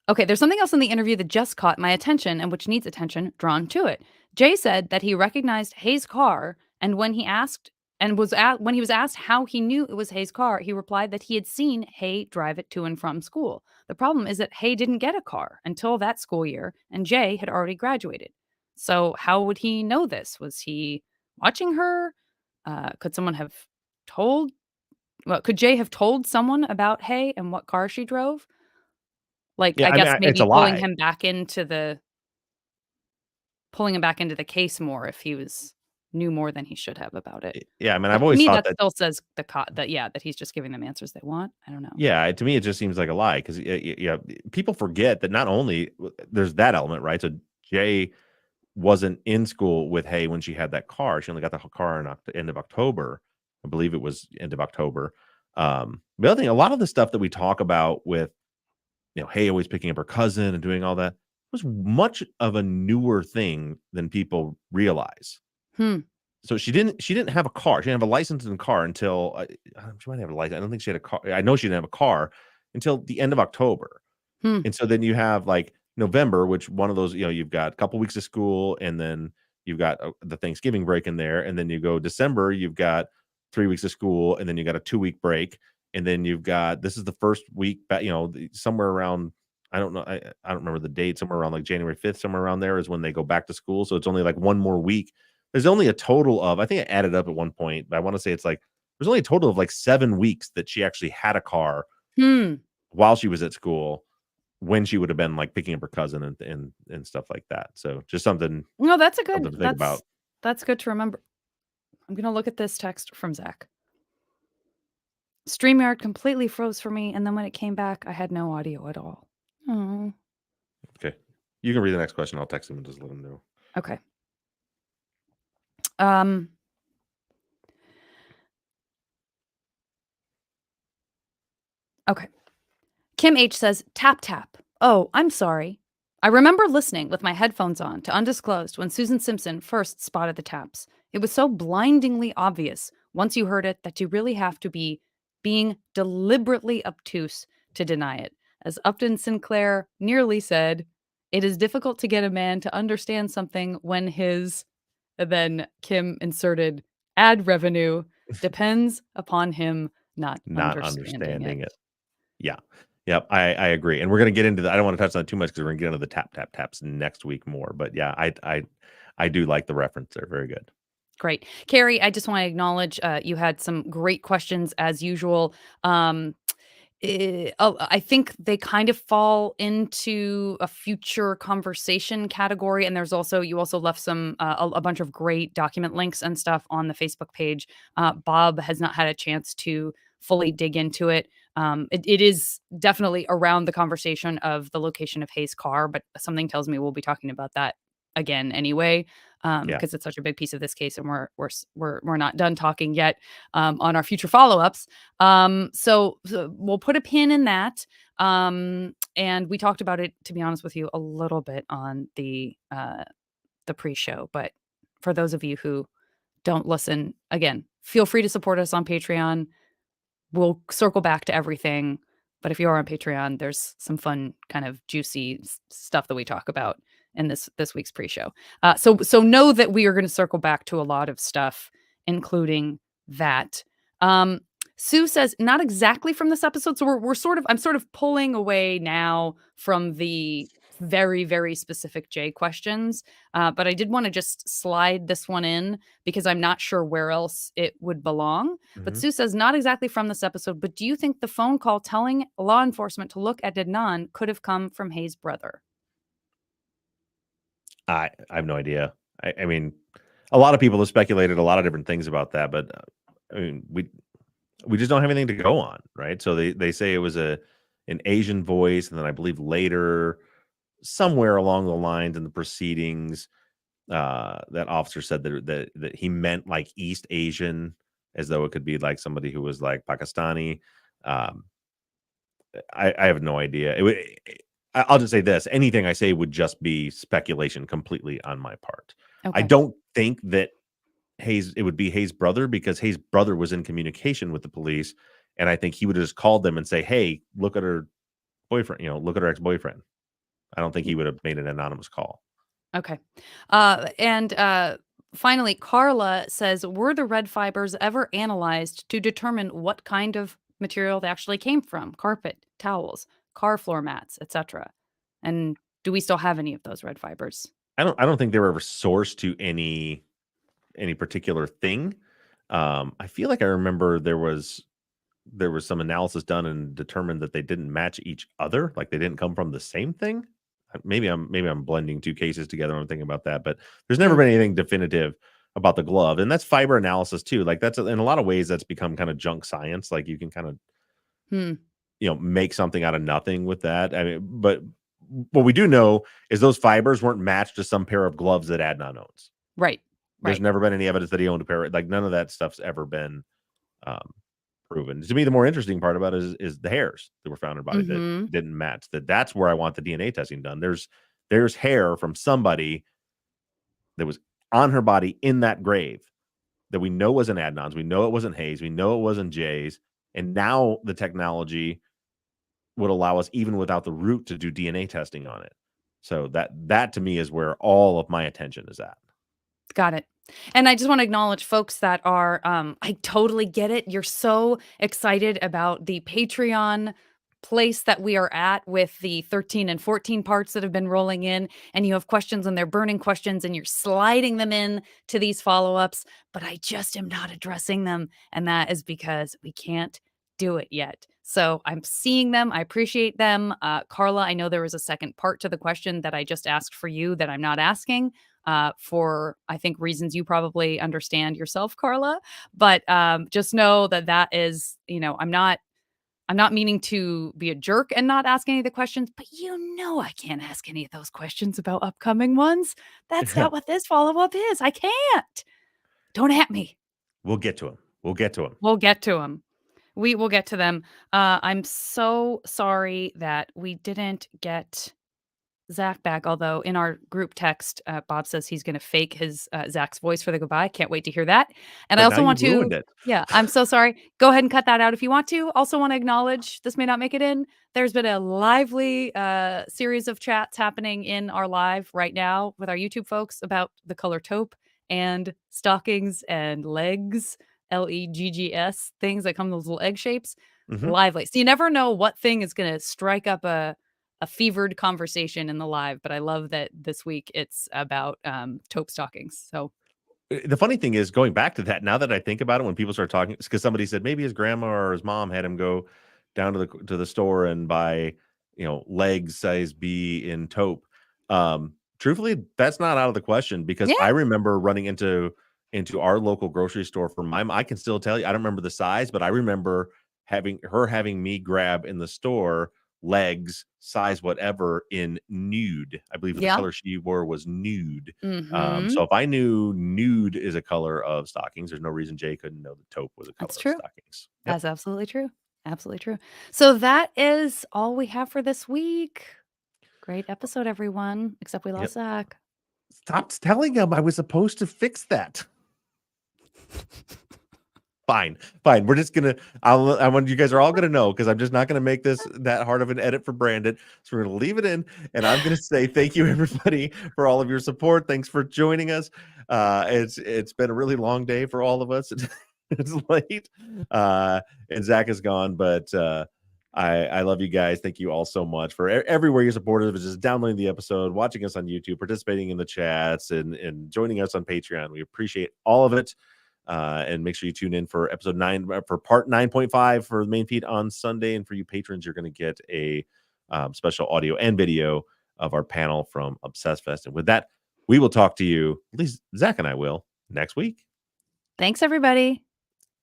Okay, there's something else in the interview that just caught my attention and which needs attention drawn to it. Jay said that he recognized Hayes' car, and when he was asked how he knew it was Hayes' car, he replied that he had seen Hay drive it to and from school. The problem is that Hay didn't get a car until that school year, and Jay had already graduated. So how would he know this? Was he watching her? Could someone have told? Well, could Jay have told someone about Hay and what car she drove? Like, Yeah, I I mean, guess it's a maybe lie. pulling him back into the case more if he knew more than he should have about it. Yeah, I mean, I've But to always me, thought that that. still says that he's just giving them answers they want. I don't know. Yeah, to me, it just seems like a lie because yeah, people forget that not only there's that element, right? So Jay wasn't in school with Hay when she had that car. She only got the car in end of October. I believe it was end of October. The other thing, a lot of the stuff that we talk about with Hay always picking up her cousin and doing all that was much of a newer thing than people realize. Hmm. So she didn't have a car. She didn't have a license in car until she might have a license. I don't think she had a car. I know she didn't have a car until the end of October. Hmm. And so then you have like November, which one of those, you've got a couple weeks of school and then you've got the Thanksgiving break in there. And then you go December, you've got 3 weeks of school and then you got a 2-week break. And then you've got, this is the first week back, somewhere around, I don't know. I don't remember the date, somewhere around like January 5th, somewhere around there is when they go back to school. So it's only like one more week. There's only a total of, I think I added up at one point, but I want to say it's like, there's only a total of like 7 weeks that she actually had a car Hmm. while she was at school when she would have been like picking up her cousin and stuff like that. So just something No, that's a something good. to think about. That's good to remember. I'm gonna look at this text from Zach. StreamYard completely froze for me, and then when it came back, I had no audio at all. Oh. Okay. You can read the next question. I'll text him and just let him know. Okay. Um. Okay. Kim H says, tap tap. Oh, I'm sorry. I remember listening with my headphones on to Undisclosed when Susan Simpson first spotted the taps. It was so blindingly obvious once you heard it that you really have to be being deliberately obtuse to deny it. As Upton Sinclair nearly said, it is difficult to get a man to understand something when his, and then Kim inserted, ad revenue depends upon him not Not understanding understanding it. it. Yeah. Yep. I agree. And we're gonna get into I don't want to touch on it too much because we're gonna get into the tap tap taps next week more. But yeah, I do like the reference there. Very good. Great. Carrie, I just want to acknowledge you had some great questions as usual. I think they kind of fall into a future conversation category. And you also left a bunch of great document links and stuff on the Facebook page. Bob has not had a chance to fully dig into it. It is definitely around the conversation of the location of Hayes' car, but something tells me we'll be talking about that again anyway. Yeah. because it's such a big piece of this case, and we're not done talking yet on our future follow-ups. So we'll put a pin in that. And we talked about it, to be honest with you, a little bit on the pre-show. But for those of you who don't listen, again, feel free to support us on Patreon. We'll circle back to everything. But if you are on Patreon, there's some fun, kind of juicy stuff that we talk about in this week's pre-show. So know that we are going to circle back to a lot of stuff, including that. Sue says not exactly from this episode, so I'm sort of pulling away now from the very, very specific Jay questions. But I did want to just slide this one in because I'm not sure where else it would belong. But Sue says, not exactly from this episode, but do you think the phone call telling law enforcement to look at Adnan could have come from Hayes' brother? I have no idea. I mean, a lot of people have speculated a lot of different things about that, but I mean, we just don't have anything to go on, right? So they say it was an Asian voice, and then I believe later, somewhere along the lines in the proceedings, that officer said that he meant like East Asian, as though it could be like somebody who was like Pakistani. Um, I have no idea. I'll just say this: anything I say would just be speculation completely on my part. I Okay. don't think that it would be Hayes' brother, because Hayes' brother was in communication with the police, and I think he would have just called them and say, "Hey, look at her boyfriend. Look at her ex-boyfriend." I don't think he would have made an anonymous call. Okay. And finally, Carla says, were the red fibers ever analyzed to determine what kind of material they actually came from? Carpet, towels, car floor mats, etc. And do we still have any of those red fibers? I don't think they were ever sourced to any particular thing. I feel like I remember there was some analysis done and determined that they didn't match each other, like they didn't come from the same thing. Maybe I'm blending two cases together when I'm thinking about that, but there's never been anything definitive about the glove, and that's fiber analysis too. Like that's in a lot of ways that's become kind of junk science. Like you can kind of Hmm. make something out of nothing with that. I mean, but what we do know is those fibers weren't matched to some pair of gloves that Adnan owns. Right. There's Right. never been any evidence that he owned a pair. Like none of that stuff's ever been proven. To me, the more interesting part about it is the hairs that were found in her body that Mm-hmm. didn't match. That's where I want the DNA testing done. There's hair from somebody that was on her body in that grave that we know wasn't Adnan's. We know it wasn't Hayes. We know it wasn't Jay's. And now the technology would allow us, even without the root, to do DNA testing on it. So that to me is where all of my attention is at. Got it. And I just want to acknowledge folks that are, I totally get it. You're so excited about the Patreon place that we are at with the 13 and 14 parts that have been rolling in, and you have questions and they're burning questions and you're sliding them in to these follow-ups, but I just am not addressing them. And that is because we can't do it yet. So I'm seeing them. I appreciate them. Carla, I know there was a second part to the question that I just asked for you that I'm not asking for, I think, reasons you probably understand yourself, Carla. But just know that is, I'm not meaning to be a jerk and not ask any of the questions, but I can't ask any of those questions about upcoming ones. That's not what this follow-up is. I can't. Don't at me. We'll get to him. We'll get to him. We'll get to them. We will get to them. I'm so sorry that we didn't get Zach back, although in our group text, Bob says he's going to fake his Zach's voice for the goodbye. Can't wait to hear that. And I But now also want you've to, ruined it. yeah, I'm so sorry. Go ahead and cut that out if you want to. Also want to acknowledge, this may not make it in. There's been a lively series of chats happening in our live right now with our YouTube folks about the color taupe and stockings and legs, LEGGS, things that come in those little egg shapes. Mhm. Lively. So you never know what thing is going to strike up a fevered conversation in the live, but I love that this week it's about taupe stockings. So The funny thing is, going back to that, now that I think about it, when people start talking, it's because somebody said maybe his grandma or his mom had him go down to the store and buy, legs size B in taupe. Truthfully, that's not out of the question, because yeah, I remember running into our local grocery store for my I can still tell you, I don't remember the size, but I remember having me grab in the store legs, size whatever in nude. I believe the Yeah. color she wore was nude. Mhm. So if I knew nude is a color of stockings, there's no reason Jay couldn't know that taupe was a color That's of true. stockings. Yep. That's absolutely true. Absolutely true. So that is all we have for this week. Great episode, everyone, except we Yep. lost Zach. Stop telling him I was supposed to fix that. Fine. We're just gonna. I want you guys are all gonna know because I'm just not gonna make this that hard of an edit for Brandon. So we're gonna leave it in, and I'm gonna say thank you everybody for all of your support. Thanks for joining us. It's been a really long day for all of us. It's late, and Zach is gone, but I love you guys. Thank you all so much for everywhere you're supportive of just downloading the episode, watching us on YouTube, participating in the chats, and joining us on Patreon. We appreciate all of it. And make sure you tune in for episode 9 for part 9.5 for the main feed on Sunday. And for you patrons, you're going to get a special audio and video of our panel from Obsessed Fest. And with that, we will talk to you, at least Zach and I will, next week. Thanks, everybody.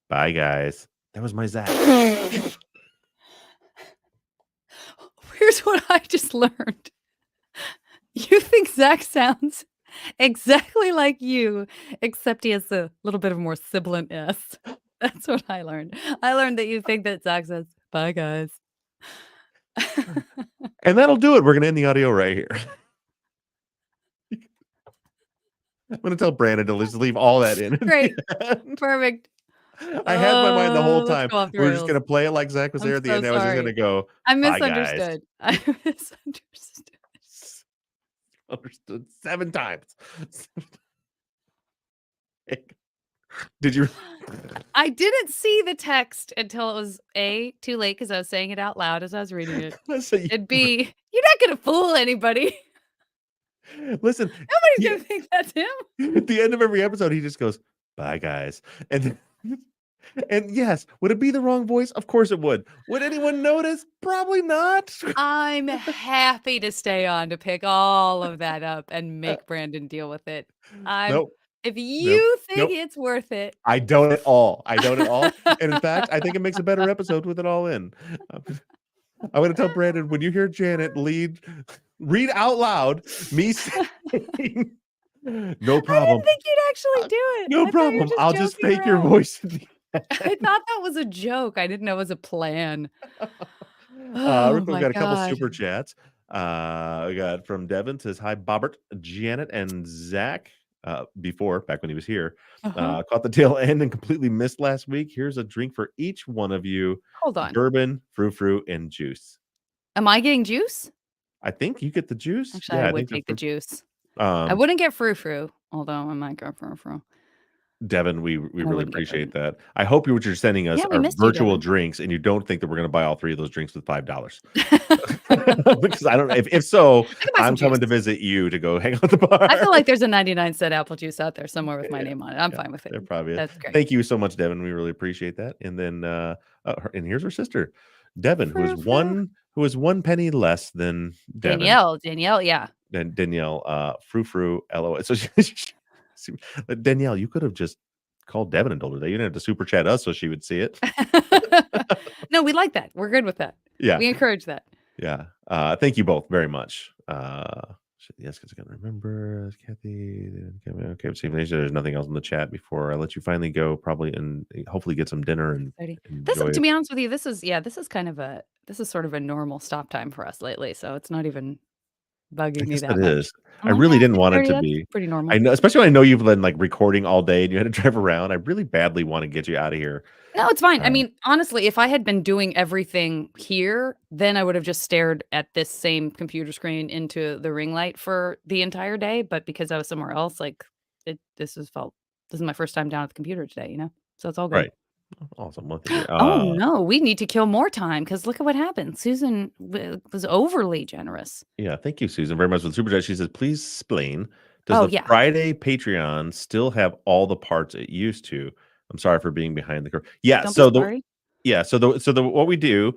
Bye, guys. That was my Zach. Here's what I just learned. You think Zach sounds exactly like you, except he has a little bit of more sibilant S. That's what I learned. I learned that you think that Zach says, "Bye, guys." And that'll do it. We're going to end the audio right here. I'm going to tell Brandon to just leave all that in. Great. Perfect. I had my mind the whole Let's time. go off the We're just rails. going to play it like Zach was I'm there at the so end. I was just going to sorry. go, I bye, guys. misunderstood. I misunderstood. Understood 7 times. Did you? I didn't see the text until it was A, too late because I was saying it out loud as I was reading it. Listen, And B, you're not going to fool anybody. listen. Nobody's going to think that's him. At the end of every episode, he just goes, "Bye, guys," and yes, would it be the wrong voice? Of course it would. Would anyone notice? Probably not. I'm happy to stay on to pick all of that up and make Brandon deal with it. Nope. If Nope. you think Nope. it's worth it. I don't at all. And in fact, I think it makes a better episode with it all in. I'm going to tell Brandon when you hear Janet read out loud me saying, "No problem." I didn't think you'd actually do it. No I thought you were problem. I'll just joking fake your around. voice. I thought that was a joke. I didn't know it was a plan. Real Oh quick, we my got a couple god. super chats. We got from Devin says, "Hi, Bobbert, Janet, and Zach." Back when he was here, Uh-huh. caught the tail end and completely missed last week. Here's a drink for each one of you: Hold on. bourbon, frou-frou, and juice. Am I getting juice? I think you get the juice. Actually, Yeah, I I would think take the juice. I um, wouldn't get frou-frou, although I might go frou-frou. Devin, we I really wouldn't get appreciate that. I hope what you're sending us Yeah, we are missed you, virtual Devin. drinks, and you don't think that we're going to buy all 3 of those drinks with $5. Because I don't. If so, I can buy some I'm coming juice. to visit you to go hang out at the bar. I feel like there's a 99-cent apple juice out there somewhere with my Yeah, name on it. I'm yeah, fine with it. there probably is. That's great. Thank you so much, Devin. We really appreciate that. And then, and here's her sister, Devin, who is Frou-frou. one penny less than Devin. Danielle, yeah. Then Danielle, frou LOL. So Danielle, you could have just called Devin and told her that. You didn't have to super chat us so she would see it. No, we like that. We're good with that. Yeah. We encourage that. Yeah. Thank you both very much. Yes, because I gotta remember Kathy. Okay, see, there's nothing else in the chat before I let you finally go, probably, and hopefully get some dinner and This, enjoy to it. be honest with you, this is sort of a normal stop time for us lately. So it's not even I bugging me guess that that much. is. I'm I like, really "Yeah, didn't want it 6:30, to that's be. pretty normal." I know, especially when I know you've been like recording all day and you had to drive around. I really badly want to get you out of here. No, it's fine. I Uh, mean, honestly, if I had been doing everything here, then I would have just stared at this same computer screen into the ring light for the entire day. But because I was somewhere else, like this is my first time down at the computer today, So it's all good. right. Awesome. Well, thank you. Oh no, we need to kill more time because look at what happened. Susan was overly generous. Yeah, thank you, Susan, very much for the super chat. She says, "Please explain. Does Oh the yeah. Friday Patreon still have all the parts it used to? I'm sorry for being behind the curve." Yeah. Don't be sorry. What we do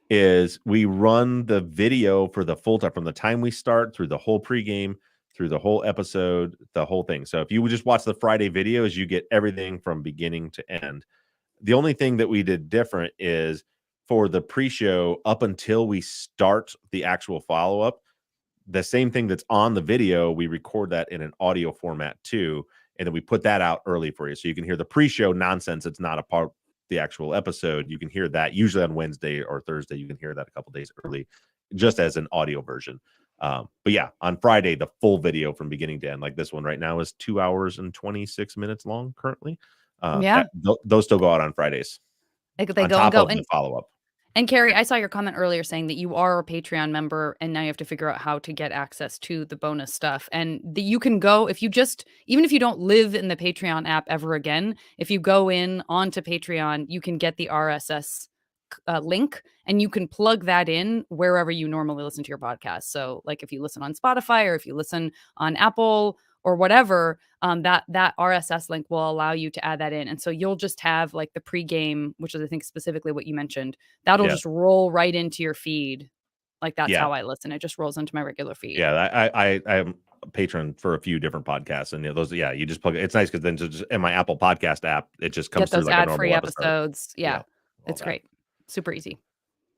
is we run the video for the full time from the time we start through the whole pregame, through the whole episode, the whole thing. So if you would just watch the Friday videos, you get everything from beginning to end. The only thing that we did different is for the pre-show up until we start the actual follow-up, the same thing that's on the video, we record that in an audio format too, and then we put that out early for you. So you can hear the pre-show nonsense. It's not a part of the actual episode. You can hear that usually on Wednesday or Thursday. You can hear that a couple days early, just as an audio version. But yeah, on Friday, the full video from beginning to end, like this one right now, is 2 hours and 26 minutes long currently. Yeah. Those still go out on Fridays. They On go and top go. of the follow-up. And Carrie, I saw your comment earlier saying that you are a Patreon member and now you have to figure out how to get access to the bonus stuff. And you can go if you just, even if you don't live in the Patreon app ever again, if you go in onto Patreon, you can get the RSS link and you can plug that in wherever you normally listen to your podcast. So like if you listen on Spotify or if you listen on Apple or whatever, that RSS link will allow you to add that in. And so you'll just have like the pregame, which is I think specifically what you mentioned, that'll just roll right into your feed. Like that's how I listen. It just rolls into my regular feed. Yeah, I am a patron for a few different podcasts, and those you just plug it. It's nice because then just in my Apple Podcast app, it just comes through like a normal episode. Episodes. Yeah, it's great. Super easy.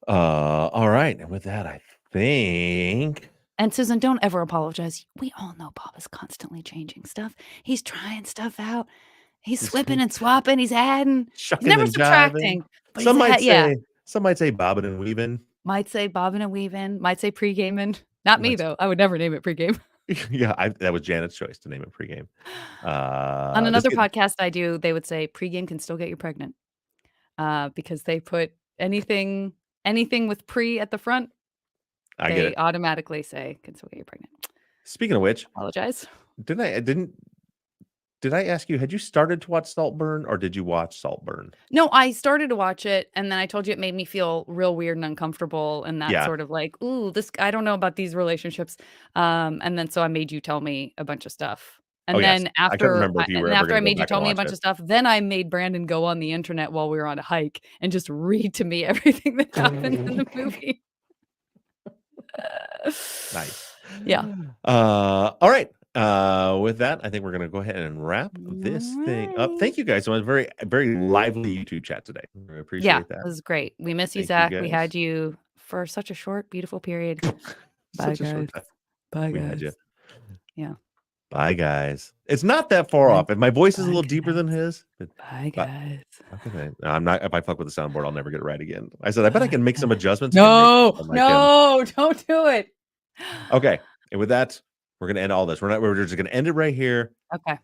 All right, and with that, I think. And Susan, don't ever apologize. We all know Bob is constantly changing stuff. He's trying stuff out. He's swapping and swapping. He's adding. He's never subtracting. But some might say bobbing and weaving. Might say bobbing and weaving. Might say pre-gaming. Not me though. I would never name it pre-game. Yeah, that was Janet's choice to name it pregame. On another podcast I do, they would say pregame can still get you pregnant, because they put anything with pre at the front. They automatically say can still get you pregnant. Speaking of which, apologize. Did I ask you, had you started to watch Saltburn or did you watch Saltburn? No, I started to watch it and then I told you it made me feel real weird and uncomfortable and that sort of like, ooh, I don't know about these relationships. And then so I made you tell me a bunch of stuff. And then after I made you tell me a bunch of stuff, then I made Brandon go on the internet while we were on a hike and just read to me everything that happened in the movie. Nice. Yeah. All right. With that, I think we're going to go ahead and wrap this thing up. Thank you guys so much. Very, very lively YouTube chat today. I appreciate that. It was great. We miss you, Zach. We had you for such a short, beautiful period. Bye, guys. Bye, guys. Yeah. Bye, guys. It's not that far off. If my voice is a little deeper than his. Bye, guys. Okay. I'm not. If I fuck with the soundboard, I'll never get it right again. I said, I bet I can make some adjustments. No, don't do it. Okay. And with that, we're gonna end all this. We're just gonna end it right here. Okay.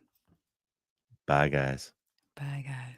Bye, guys. Bye, guys.